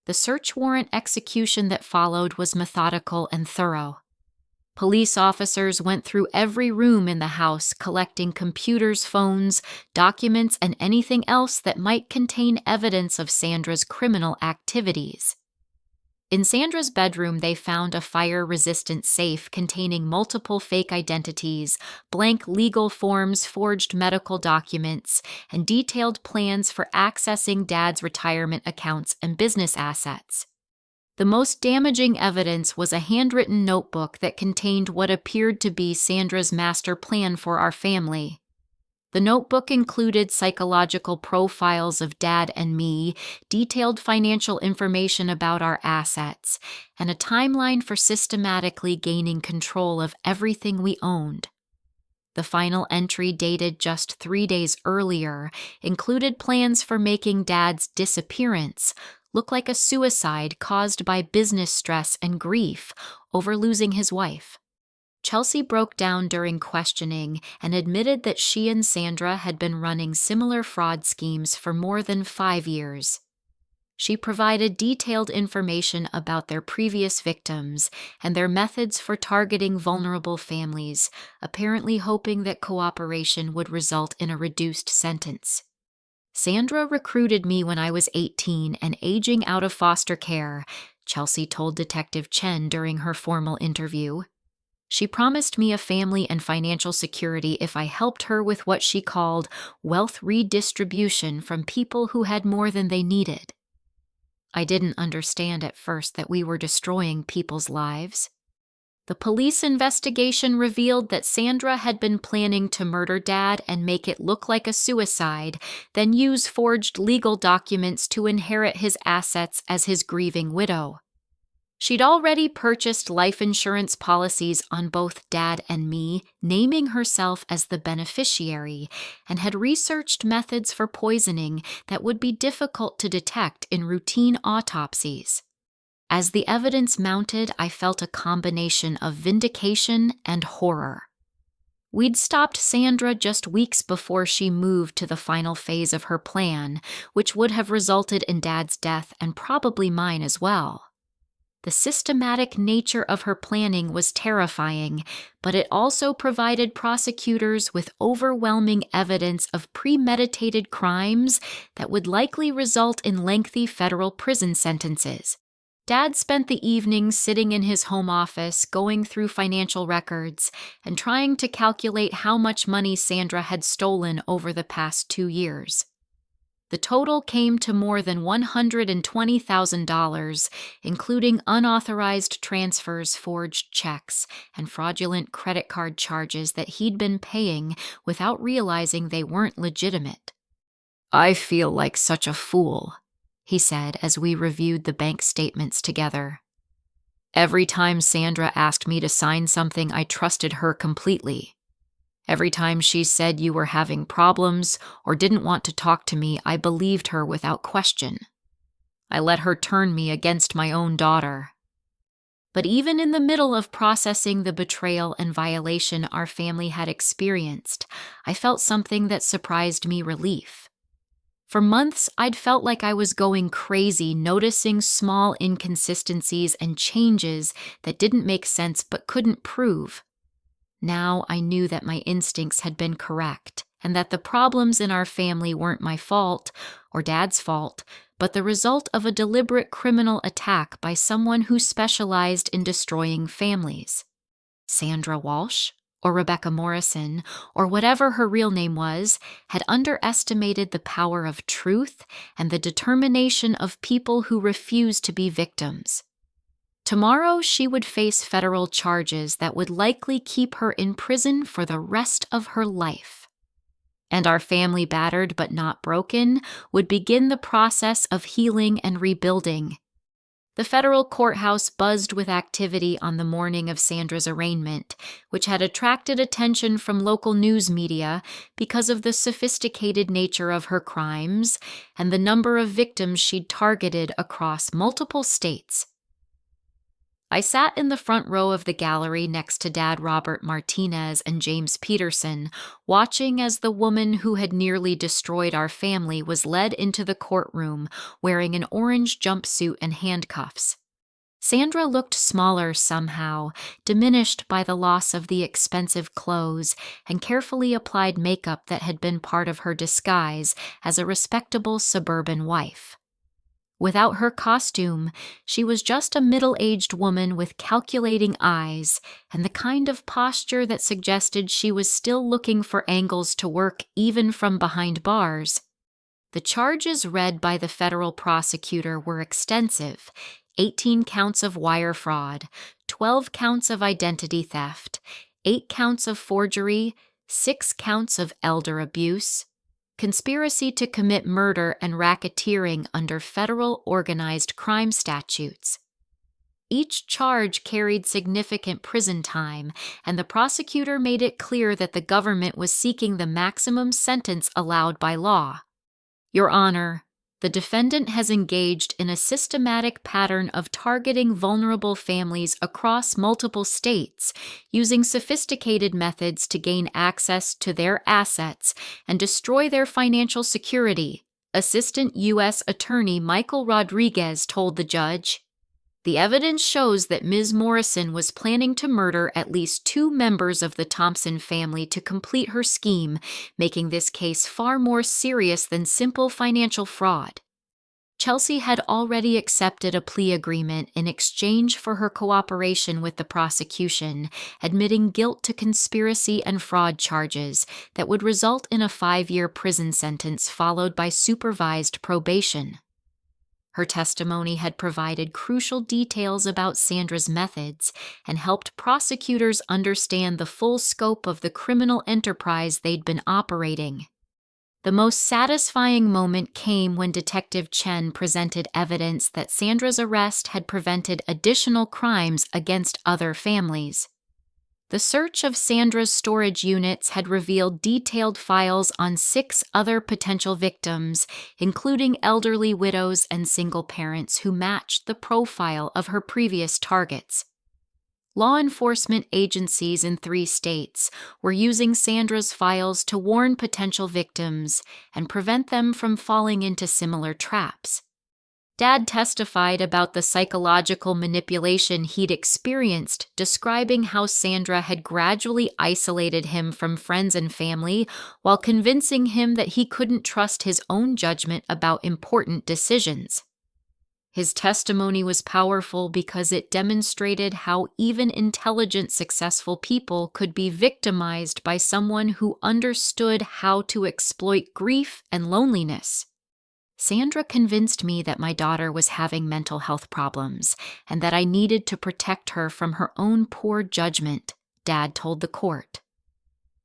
The search warrant execution that followed was methodical and thorough. Police officers went through every room in the house, collecting computers, phones, documents, and anything else that might contain evidence of Sandra's criminal activities. In Sandra's bedroom, they found a fire-resistant safe containing multiple fake identities, blank legal forms, forged medical documents, and detailed plans for accessing Dad's retirement accounts and business assets. The most damaging evidence was a handwritten notebook that contained what appeared to be Sandra's master plan for our family. The notebook included psychological profiles of Dad and me, detailed financial information about our assets, and a timeline for systematically gaining control of everything we owned. The final entry, dated just 3 days earlier, included plans for making Dad's disappearance look like a suicide caused by business stress and grief over losing his wife. Chelsea broke down during questioning and admitted that she and Sandra had been running similar fraud schemes for more than 5 years. She provided detailed information about their previous victims and their methods for targeting vulnerable families, apparently hoping that cooperation would result in a reduced sentence. "Sandra recruited me when I was 18 and aging out of foster care," Chelsea told Detective Chen during her formal interview. "She promised me a family and financial security if I helped her with what she called wealth redistribution from people who had more than they needed. I didn't understand at first that we were destroying people's lives." The police investigation revealed that Sandra had been planning to murder Dad and make it look like a suicide, then use forged legal documents to inherit his assets as his grieving widow. She'd already purchased life insurance policies on both Dad and me, naming herself as the beneficiary, and had researched methods for poisoning that would be difficult to detect in routine autopsies. As the evidence mounted, I felt a combination of vindication and horror. We'd stopped Sandra just weeks before she moved to the final phase of her plan, which would have resulted in Dad's death and probably mine as well. The systematic nature of her planning was terrifying, but it also provided prosecutors with overwhelming evidence of premeditated crimes that would likely result in lengthy federal prison sentences. Dad spent the evening sitting in his home office, going through financial records and trying to calculate how much money Sandra had stolen over the past 2 years. The total came to more than $120,000, including unauthorized transfers, forged checks, and fraudulent credit card charges that he'd been paying without realizing they weren't legitimate. "I feel like such a fool," he said as we reviewed the bank statements together. "Every time Sandra asked me to sign something, I trusted her completely. Every time she said you were having problems or didn't want to talk to me, I believed her without question. I let her turn me against my own daughter." But even in the middle of processing the betrayal and violation our family had experienced, I felt something that surprised me relief. For months, I'd felt like I was going crazy, noticing small inconsistencies and changes that didn't make sense but couldn't prove. Now I knew that my instincts had been correct, and that the problems in our family weren't my fault or Dad's fault, but the result of a deliberate criminal attack by someone who specialized in destroying families. Sandra Walsh, or Rebecca Morrison, or whatever her real name was, had underestimated the power of truth and the determination of people who refuse to be victims. Tomorrow, she would face federal charges that would likely keep her in prison for the rest of her life. And our family, battered but not broken, would begin the process of healing and rebuilding. The federal courthouse buzzed with activity on the morning of Sandra's arraignment, which had attracted attention from local news media because of the sophisticated nature of her crimes and the number of victims she'd targeted across multiple states. I sat in the front row of the gallery next to Dad Robert Martinez and James Peterson, watching as the woman who had nearly destroyed our family was led into the courtroom wearing an orange jumpsuit and handcuffs. Sandra looked smaller somehow, diminished by the loss of the expensive clothes and carefully applied makeup that had been part of her disguise as a respectable suburban wife. Without her costume, she was just a middle-aged woman with calculating eyes and the kind of posture that suggested she was still looking for angles to work even from behind bars. The charges read by the federal prosecutor were extensive: 18 counts of wire fraud, 12 counts of identity theft, 8 counts of forgery, 6 counts of elder abuse, conspiracy to commit murder, and racketeering under federal organized crime statutes. Each charge carried significant prison time, and the prosecutor made it clear that the government was seeking the maximum sentence allowed by law. "Your Honor, the defendant has engaged in a systematic pattern of targeting vulnerable families across multiple states, using sophisticated methods to gain access to their assets and destroy their financial security," Assistant U.S. Attorney Michael Rodriguez told the judge. "The evidence shows that Ms. Morrison was planning to murder at least 2 members of the Thompson family to complete her scheme, making this case far more serious than simple financial fraud." Chelsea had already accepted a plea agreement in exchange for her cooperation with the prosecution, admitting guilt to conspiracy and fraud charges that would result in a 5-year prison sentence followed by supervised probation. Her testimony had provided crucial details about Sandra's methods and helped prosecutors understand the full scope of the criminal enterprise they'd been operating. The most satisfying moment came when Detective Chen presented evidence that Sandra's arrest had prevented additional crimes against other families. The search of Sandra's storage units had revealed detailed files on 6 other potential victims, including elderly widows and single parents who matched the profile of her previous targets. law enforcement agencies in 3 states were using Sandra's files to warn potential victims and prevent them from falling into similar traps. Dad testified about the psychological manipulation he'd experienced, describing how Sandra had gradually isolated him from friends and family while convincing him that he couldn't trust his own judgment about important decisions. His testimony was powerful because it demonstrated how even intelligent, successful people could be victimized by someone who understood how to exploit grief and loneliness. Sandra convinced me that my daughter was having mental health problems and that I needed to protect her from her own poor judgment, Dad told the court.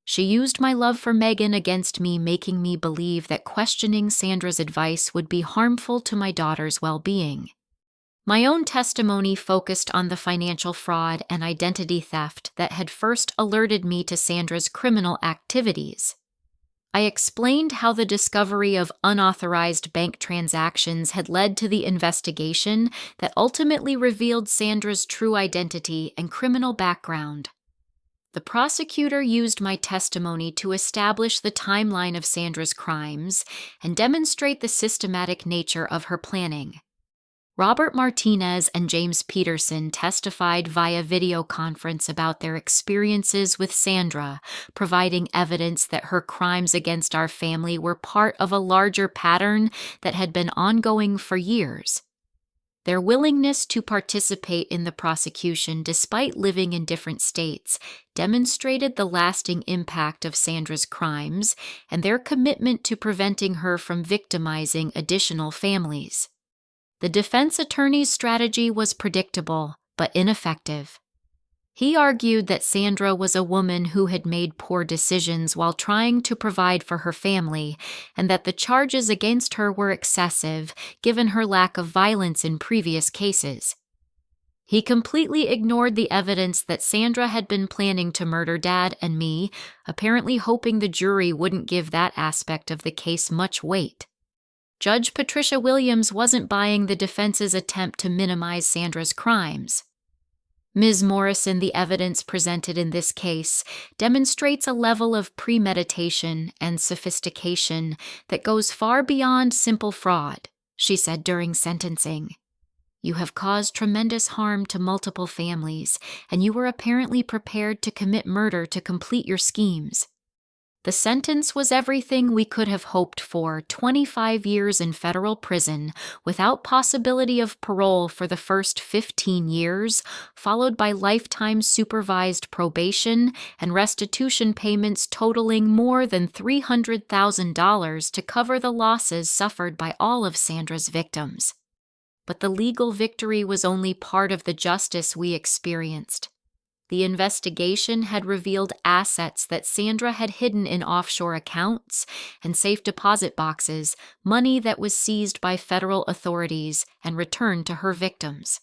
She used my love for Megan against me, making me believe that questioning Sandra's advice would be harmful to my daughter's well-being. My own testimony focused on the financial fraud and identity theft that had first alerted me to Sandra's criminal activities. I explained how the discovery of unauthorized bank transactions had led to the investigation that ultimately revealed Sandra's true identity and criminal background. The prosecutor used my testimony to establish the timeline of Sandra's crimes and demonstrate the systematic nature of her planning. Robert Martinez and James Peterson testified via video conference about their experiences with Sandra, providing evidence that her crimes against our family were part of a larger pattern that had been ongoing for years. Their willingness to participate in the prosecution despite living in different states demonstrated the lasting impact of Sandra's crimes and their commitment to preventing her from victimizing additional families. The defense attorney's strategy was predictable, but ineffective. He argued that Sandra was a woman who had made poor decisions while trying to provide for her family, and that the charges against her were excessive, given her lack of violence in previous cases. He completely ignored the evidence that Sandra had been planning to murder Dad and me, apparently hoping the jury wouldn't give that aspect of the case much weight. Judge Patricia Williams wasn't buying the defense's attempt to minimize Sandra's crimes. Ms. Morrison, the evidence presented in this case demonstrates a level of premeditation and sophistication that goes far beyond simple fraud, she said during sentencing. You have caused tremendous harm to multiple families, and you were apparently prepared to commit murder to complete your schemes. The sentence was everything we could have hoped for: 25 years in federal prison without possibility of parole for the first 15 years, followed by lifetime supervised probation and restitution payments totaling more than $300,000 to cover the losses suffered by all of Sandra's victims. But the legal victory was only part of the justice we experienced. The investigation had revealed assets that Sandra had hidden in offshore accounts and safe deposit boxes, money that was seized by federal authorities and returned to her victims.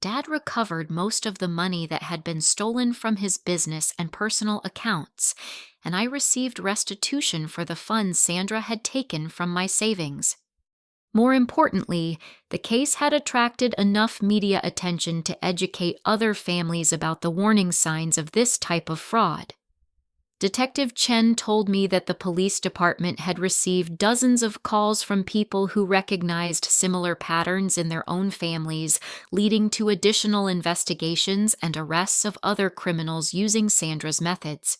Dad recovered most of the money that had been stolen from his business and personal accounts, and I received restitution for the funds Sandra had taken from my savings. More importantly, the case had attracted enough media attention to educate other families about the warning signs of this type of fraud. Detective Chen told me that the police department had received dozens of calls from people who recognized similar patterns in their own families, leading to additional investigations and arrests of other criminals using Sandra's methods.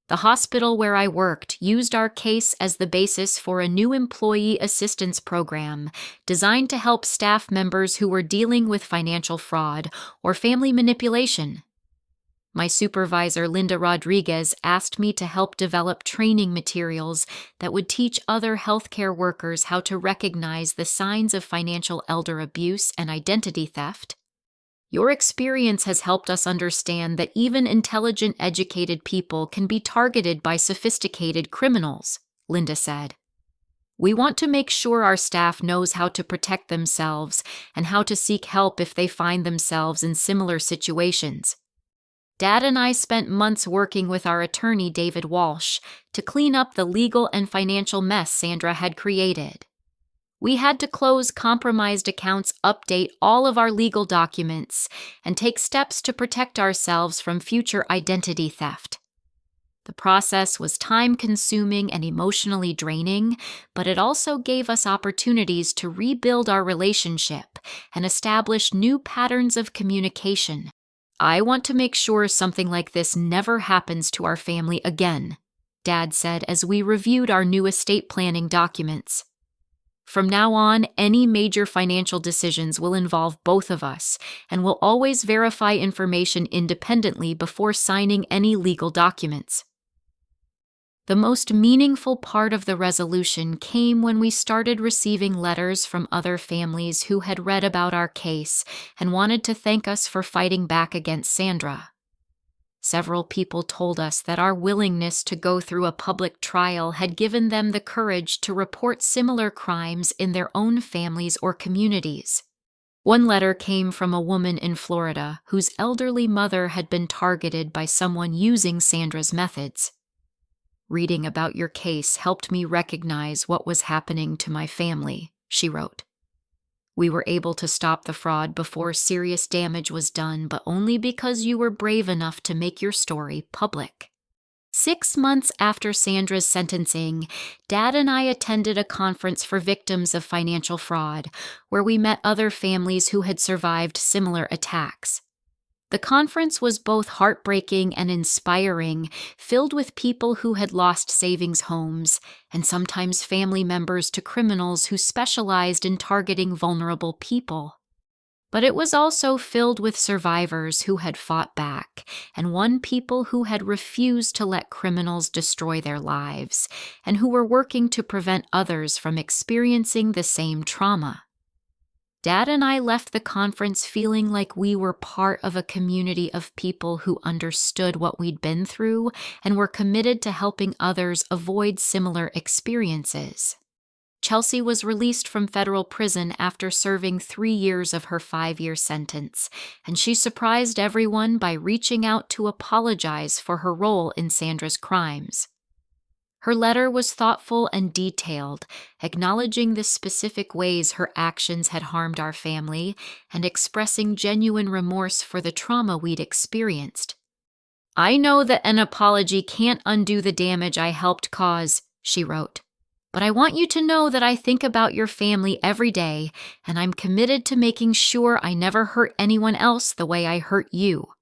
The hospital where I worked used our case as the basis for a new employee assistance program designed to help staff members who were dealing with financial fraud or family manipulation. My supervisor, Linda Rodriguez, asked me to help develop training materials that would teach other healthcare workers how to recognize the signs of financial elder abuse and identity theft. Your experience has helped us understand that even intelligent, educated people can be targeted by sophisticated criminals, Linda said. We want to make sure our staff knows how to protect themselves and how to seek help if they find themselves in similar situations. Dad and I spent months working with our attorney, David Walsh, to clean up the legal and financial mess Sandra had created. We had to close compromised accounts, update all of our legal documents, and take steps to protect ourselves from future identity theft. The process was time-consuming and emotionally draining, but it also gave us opportunities to rebuild our relationship and establish new patterns of communication. I want to make sure something like this never happens to our family again, Dad said as we reviewed our new estate planning documents. From now on, any major financial decisions will involve both of us, and we'll always verify information independently before signing any legal documents. The most meaningful part of the resolution came when we started receiving letters from other families who had read about our case and wanted to thank us for fighting back against Sandra. Several people told us that our willingness to go through a public trial had given them the courage to report similar crimes in their own families or communities. One letter came from a woman in Florida whose elderly mother had been targeted by someone using Sandra's methods. "Reading about your case helped me recognize what was happening to my family," she wrote. "We were able to stop the fraud before serious damage was done, but only because you were brave enough to make your story public." 6 months after Sandra's sentencing, Dad and I attended a conference for victims of financial fraud, where we met other families who had survived similar attacks. The conference was both heartbreaking and inspiring, filled with people who had lost savings homes, and sometimes family members to criminals who specialized in targeting vulnerable people. But it was also filled with survivors who had fought back, and won people who had refused to let criminals destroy their lives, and who were working to prevent others from experiencing the same trauma. Dad and I left the conference feeling like we were part of a community of people who understood what we'd been through and were committed to helping others avoid similar experiences. Chelsea was released from federal prison after serving 3 years of her 5-year sentence, and she surprised everyone by reaching out to apologize for her role in Sandra's crimes. Her letter was thoughtful and detailed, acknowledging the specific ways her actions had harmed our family and expressing genuine remorse for the trauma we'd experienced. "I know that an apology can't undo the damage I helped cause," she wrote, "but I want you to know that I think about your family every day, and I'm committed to making sure I never hurt anyone else the way I hurt you."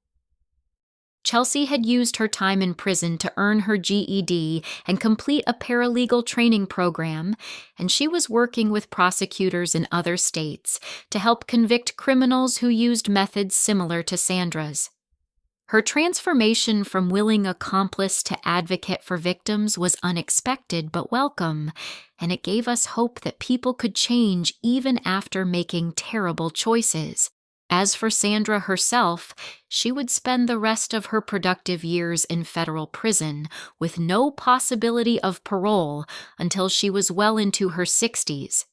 Chelsea had used her time in prison to earn her GED and complete a paralegal training program, and she was working with prosecutors in other states to help convict criminals who used methods similar to Sandra's. Her transformation from willing accomplice to advocate for victims was unexpected but welcome, and it gave us hope that people could change even after making terrible choices. As for Sandra herself, she would spend the rest of her productive years in federal prison with no possibility of parole until she was well into her 60s.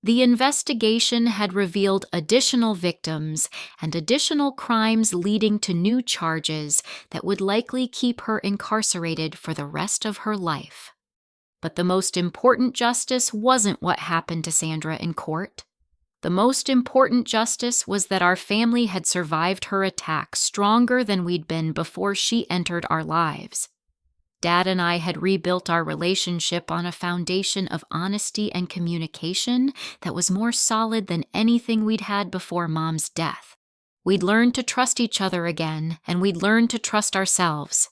The investigation had revealed additional victims and additional crimes leading to new charges that would likely keep her incarcerated for the rest of her life. But the most important justice wasn't what happened to Sandra in court. The most important justice was that our family had survived her attack stronger than we'd been before she entered our lives. Dad and I had rebuilt our relationship on a foundation of honesty and communication that was more solid than anything we'd had before Mom's death. We'd learned to trust each other again, and we'd learned to trust ourselves.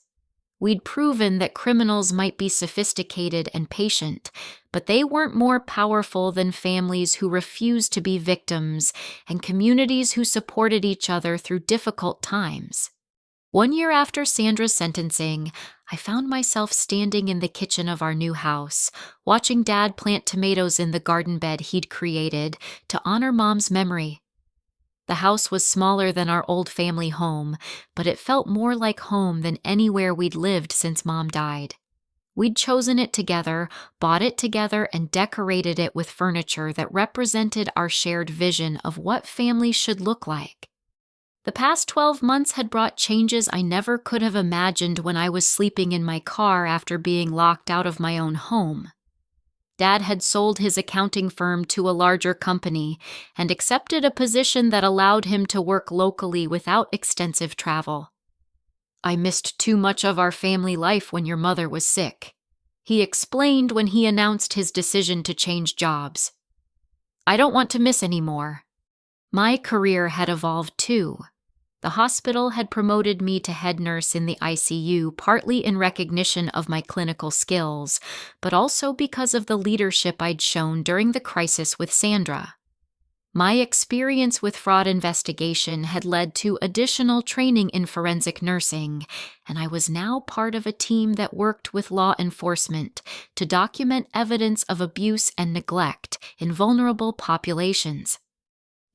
We'd proven that criminals might be sophisticated and patient, but they weren't more powerful than families who refused to be victims and communities who supported each other through difficult times. 1 year after Sandra's sentencing, I found myself standing in the kitchen of our new house, watching Dad plant tomatoes in the garden bed he'd created to honor Mom's memory. The house was smaller than our old family home, but it felt more like home than anywhere we'd lived since Mom died. We'd chosen it together, bought it together, and decorated it with furniture that represented our shared vision of what family should look like. The past 12 months had brought changes I never could have imagined when I was sleeping in my car after being locked out of my own home. Dad had sold his accounting firm to a larger company and accepted a position that allowed him to work locally without extensive travel. "I missed too much of our family life when your mother was sick," he explained when he announced his decision to change jobs. "I don't want to miss any more." My career had evolved too. The hospital had promoted me to head nurse in the ICU, partly in recognition of my clinical skills, but also because of the leadership I'd shown during the crisis with Sandra. My experience with fraud investigation had led to additional training in forensic nursing, and I was now part of a team that worked with law enforcement to document evidence of abuse and neglect in vulnerable populations.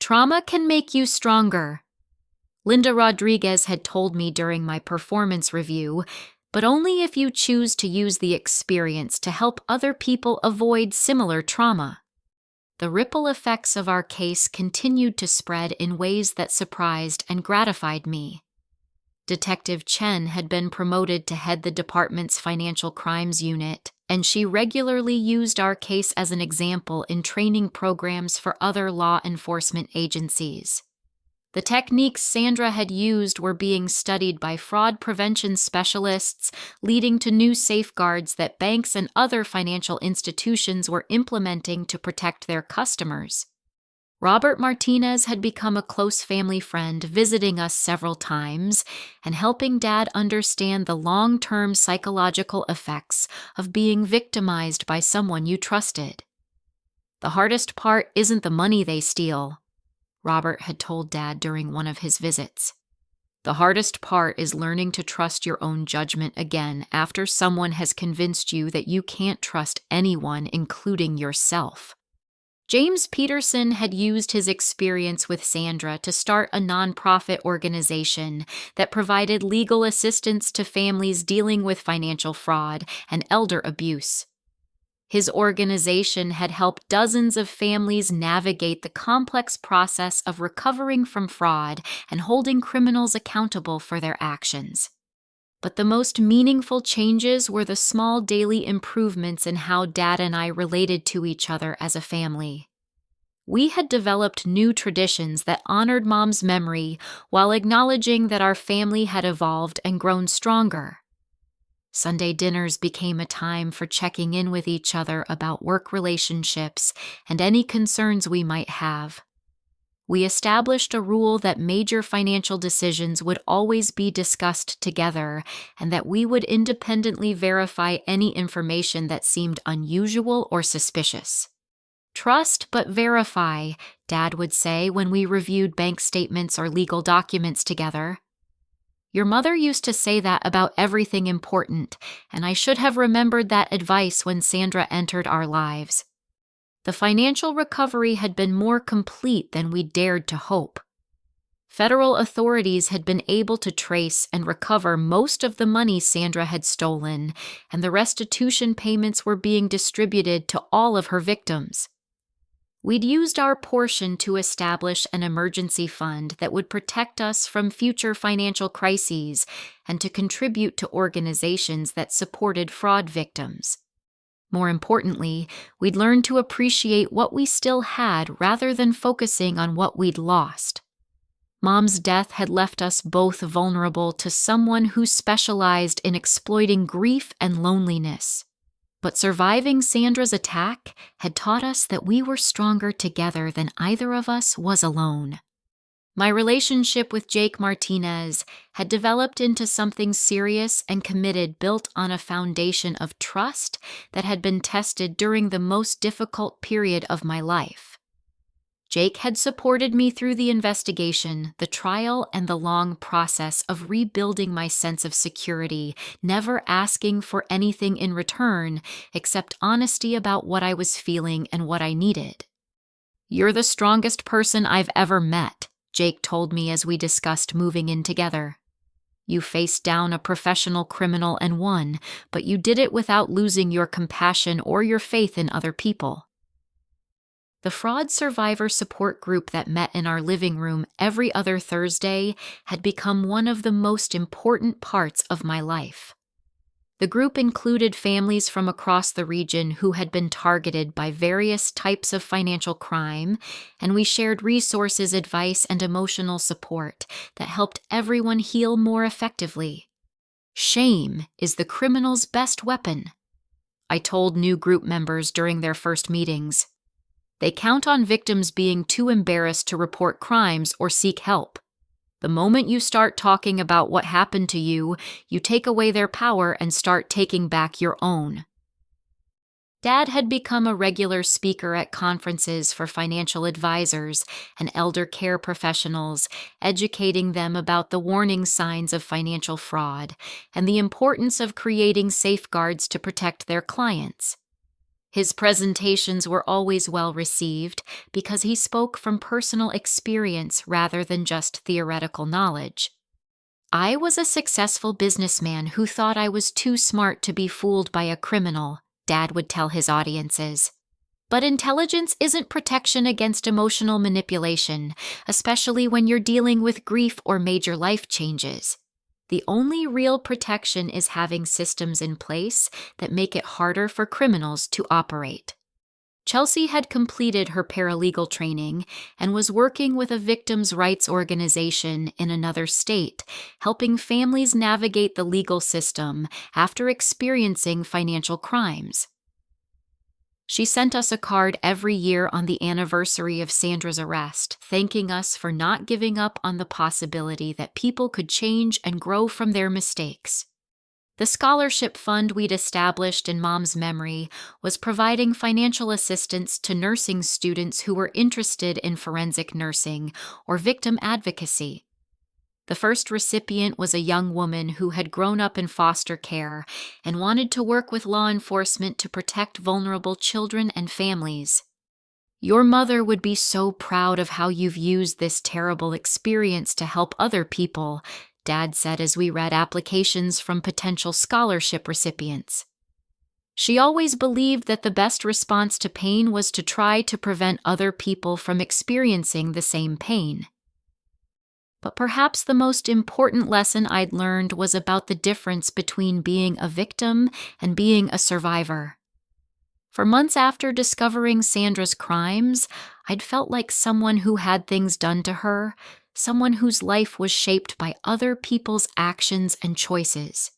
"Trauma can make you stronger," Linda Rodriguez had told me during my performance review, "but only if you choose to use the experience to help other people avoid similar trauma." The ripple effects of our case continued to spread in ways that surprised and gratified me. Detective Chen had been promoted to head the department's financial crimes unit, and she regularly used our case as an example in training programs for other law enforcement agencies. The techniques Sandra had used were being studied by fraud prevention specialists, leading to new safeguards that banks and other financial institutions were implementing to protect their customers. Robert Martinez had become a close family friend, visiting us several times and helping Dad understand the long-term psychological effects of being victimized by someone you trusted. "The hardest part isn't the money they steal," Robert had told Dad during one of his visits. "The hardest part is learning to trust your own judgment again after someone has convinced you that you can't trust anyone, including yourself." James Peterson had used his experience with Sandra to start a nonprofit organization that provided legal assistance to families dealing with financial fraud and elder abuse. His organization had helped dozens of families navigate the complex process of recovering from fraud and holding criminals accountable for their actions. But the most meaningful changes were the small daily improvements in how Dad and I related to each other as a family. We had developed new traditions that honored Mom's memory while acknowledging that our family had evolved and grown stronger. Sunday dinners became a time for checking in with each other about work relationships and any concerns we might have. We established a rule that major financial decisions would always be discussed together and that we would independently verify any information that seemed unusual or suspicious. "Trust but verify," Dad would say when we reviewed bank statements or legal documents together. Your mother used to say that about everything important, and I should have remembered that advice when Sandra entered our lives. The financial recovery had been more complete than we dared to hope. Federal authorities had been able to trace and recover most of the money Sandra had stolen, and the restitution payments were being distributed to all of her victims. We'd used our portion to establish an emergency fund that would protect us from future financial crises and to contribute to organizations that supported fraud victims. More importantly, we'd learned to appreciate what we still had rather than focusing on what we'd lost. Mom's death had left us both vulnerable to someone who specialized in exploiting grief and loneliness. But surviving Sandra's attack had taught us that we were stronger together than either of us was alone. My relationship with Jake Martinez had developed into something serious and committed, built on a foundation of trust that had been tested during the most difficult period of my life. Jake had supported me through the investigation, the trial, and the long process of rebuilding my sense of security, never asking for anything in return except honesty about what I was feeling and what I needed. "You're the strongest person I've ever met," Jake told me as we discussed moving in together. "You faced down a professional criminal and won, but you did it without losing your compassion or your faith in other people." The fraud survivor support group that met in our living room every other Thursday had become one of the most important parts of my life. The group included families from across the region who had been targeted by various types of financial crime, and we shared resources, advice, and emotional support that helped everyone heal more effectively. Shame is the criminal's best weapon, I told new group members during their first meetings. They count on victims being too embarrassed to report crimes or seek help. The moment you start talking about what happened to you, you take away their power and start taking back your own. Dad had become a regular speaker at conferences for financial advisors and elder care professionals, educating them about the warning signs of financial fraud and the importance of creating safeguards to protect their clients. His presentations were always well received because he spoke from personal experience rather than just theoretical knowledge. I was a successful businessman who thought I was too smart to be fooled by a criminal, Dad would tell his audiences. But intelligence isn't protection against emotional manipulation, especially when you're dealing with grief or major life changes. The only real protection is having systems in place that make it harder for criminals to operate. Chelsea had completed her paralegal training and was working with a victims' rights organization in another state, helping families navigate the legal system after experiencing financial crimes. She sent us a card every year on the anniversary of Sandra's arrest, thanking us for not giving up on the possibility that people could change and grow from their mistakes. The scholarship fund we'd established in Mom's memory was providing financial assistance to nursing students who were interested in forensic nursing or victim advocacy. The first recipient was a young woman who had grown up in foster care and wanted to work with law enforcement to protect vulnerable children and families. Your mother would be so proud of how you've used this terrible experience to help other people, Dad said as we read applications from potential scholarship recipients. She always believed that the best response to pain was to try to prevent other people from experiencing the same pain. But perhaps the most important lesson I'd learned was about the difference between being a victim and being a survivor. For months after discovering Sandra's crimes, I'd felt like someone who had things done to her, someone whose life was shaped by other people's actions and choices.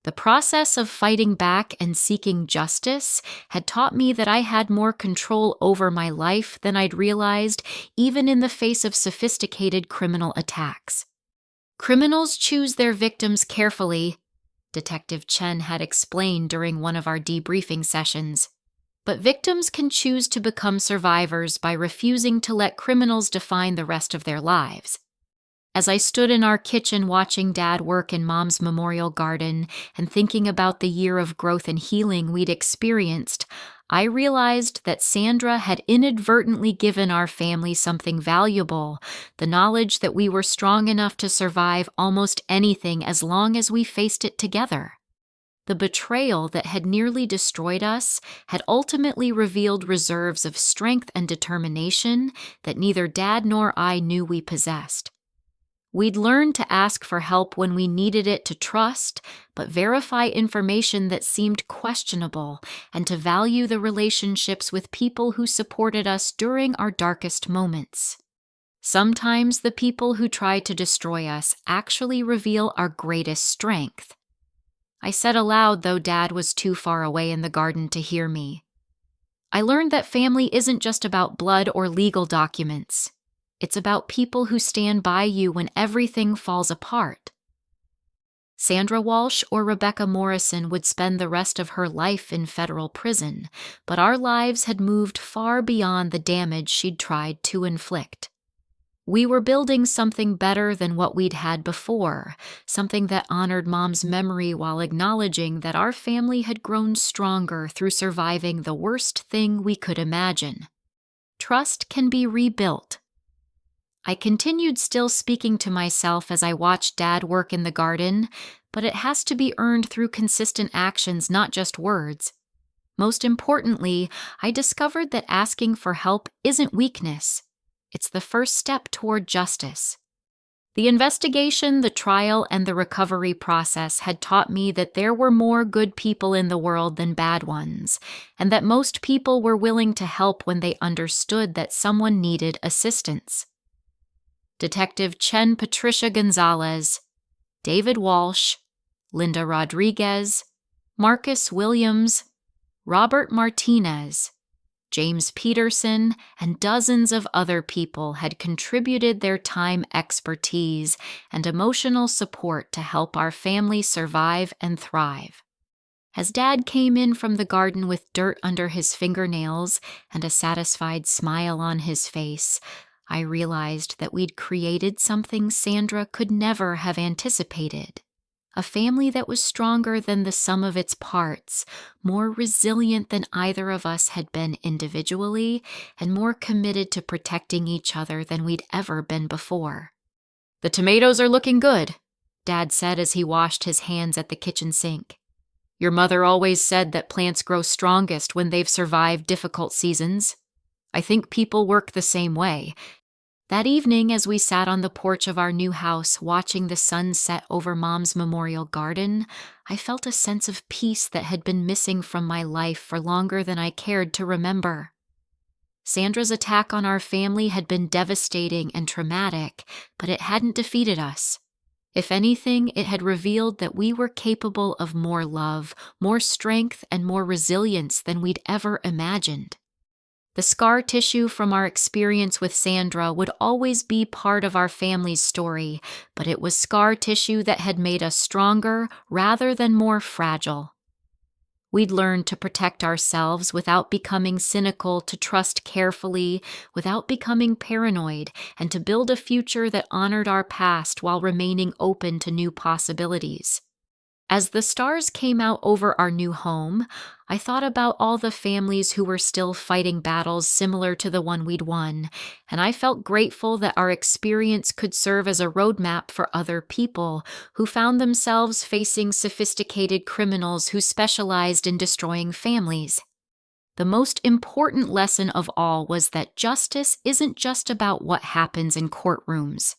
The process of fighting back and seeking justice had taught me that I had more control over my life than I'd realized, even in the face of sophisticated criminal attacks. Criminals choose their victims carefully, Detective Chen had explained during one of our debriefing sessions. But victims can choose to become survivors by refusing to let criminals define the rest of their lives. As I stood in our kitchen watching Dad work in Mom's memorial garden and thinking about the year of growth and healing we'd experienced, I realized that Sandra had inadvertently given our family something valuable, the knowledge that we were strong enough to survive almost anything as long as we faced it together. The betrayal that had nearly destroyed us had ultimately revealed reserves of strength and determination that neither Dad nor I knew we possessed. We'd learned to ask for help when we needed it, to trust, but verify information that seemed questionable, and to value the relationships with people who supported us during our darkest moments. Sometimes the people who try to destroy us actually reveal our greatest strength. I said aloud, though Dad was too far away in the garden to hear me. I learned that family isn't just about blood or legal documents. It's about people who stand by you when everything falls apart. Sandra Walsh or Rebecca Morrison would spend the rest of her life in federal prison, but our lives had moved far beyond the damage she'd tried to inflict. We were building something better than what we'd had before, something that honored Mom's memory while acknowledging that our family had grown stronger through surviving the worst thing we could imagine. Trust can be rebuilt. I continued still speaking to myself as I watched Dad work in the garden, but it has to be earned through consistent actions, not just words. Most importantly, I discovered that asking for help isn't weakness. It's the first step toward justice. The investigation, the trial, and the recovery process had taught me that there were more good people in the world than bad ones, and that most people were willing to help when they understood that someone needed assistance. Detective Chen Patricia Gonzalez, David Walsh, Linda Rodriguez, Marcus Williams, Robert Martinez, James Peterson, and dozens of other people had contributed their time, expertise, and emotional support to help our family survive and thrive. As Dad came in from the garden with dirt under his fingernails and a satisfied smile on his face, I realized that we'd created something Sandra could never have anticipated. A family that was stronger than the sum of its parts, more resilient than either of us had been individually, and more committed to protecting each other than we'd ever been before. "The tomatoes are looking good," Dad said as he washed his hands at the kitchen sink. "Your mother always said that plants grow strongest when they've survived difficult seasons. I think people work the same way." That evening, as we sat on the porch of our new house watching the sun set over Mom's memorial garden, I felt a sense of peace that had been missing from my life for longer than I cared to remember. Sandra's attack on our family had been devastating and traumatic, but it hadn't defeated us. If anything, it had revealed that we were capable of more love, more strength, and more resilience than we'd ever imagined. The scar tissue from our experience with Sandra would always be part of our family's story, but it was scar tissue that had made us stronger rather than more fragile. We'd learned to protect ourselves without becoming cynical, to trust carefully, without becoming paranoid, and to build a future that honored our past while remaining open to new possibilities. As the stars came out over our new home, I thought about all the families who were still fighting battles similar to the one we'd won, and I felt grateful that our experience could serve as a roadmap for other people who found themselves facing sophisticated criminals who specialized in destroying families. The most important lesson of all was that justice isn't just about what happens in courtrooms.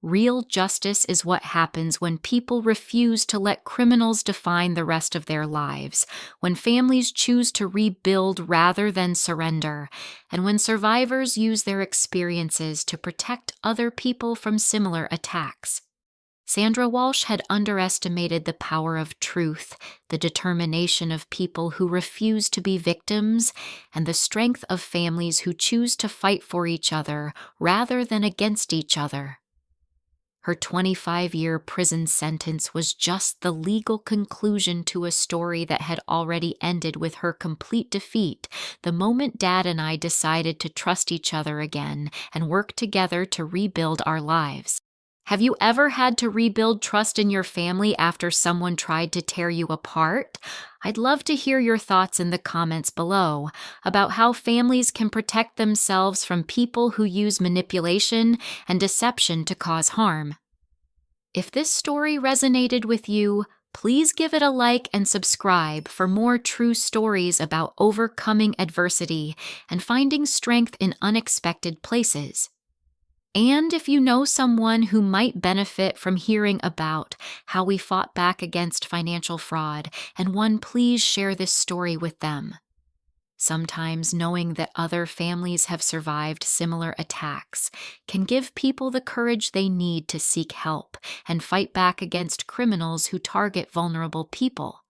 Real justice is what happens when people refuse to let criminals define the rest of their lives, when families choose to rebuild rather than surrender, and when survivors use their experiences to protect other people from similar attacks. Sandra Walsh had underestimated the power of truth, the determination of people who refuse to be victims, and the strength of families who choose to fight for each other rather than against each other. Her 25-year prison sentence was just the legal conclusion to a story that had already ended with her complete defeat the moment Dad and I decided to trust each other again and work together to rebuild our lives. Have you ever had to rebuild trust in your family after someone tried to tear you apart? I'd love to hear your thoughts in the comments below about how families can protect themselves from people who use manipulation and deception to cause harm. If this story resonated with you, please give it a like and subscribe for more true stories about overcoming adversity and finding strength in unexpected places. And if you know someone who might benefit from hearing about how we fought back against financial fraud, and please share this story with them. Sometimes knowing that other families have survived similar attacks can give people the courage they need to seek help and fight back against criminals who target vulnerable people.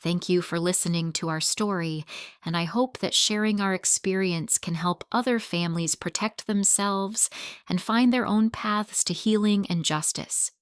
Thank you for listening to our story, and I hope that sharing our experience can help other families protect themselves and find their own paths to healing and justice.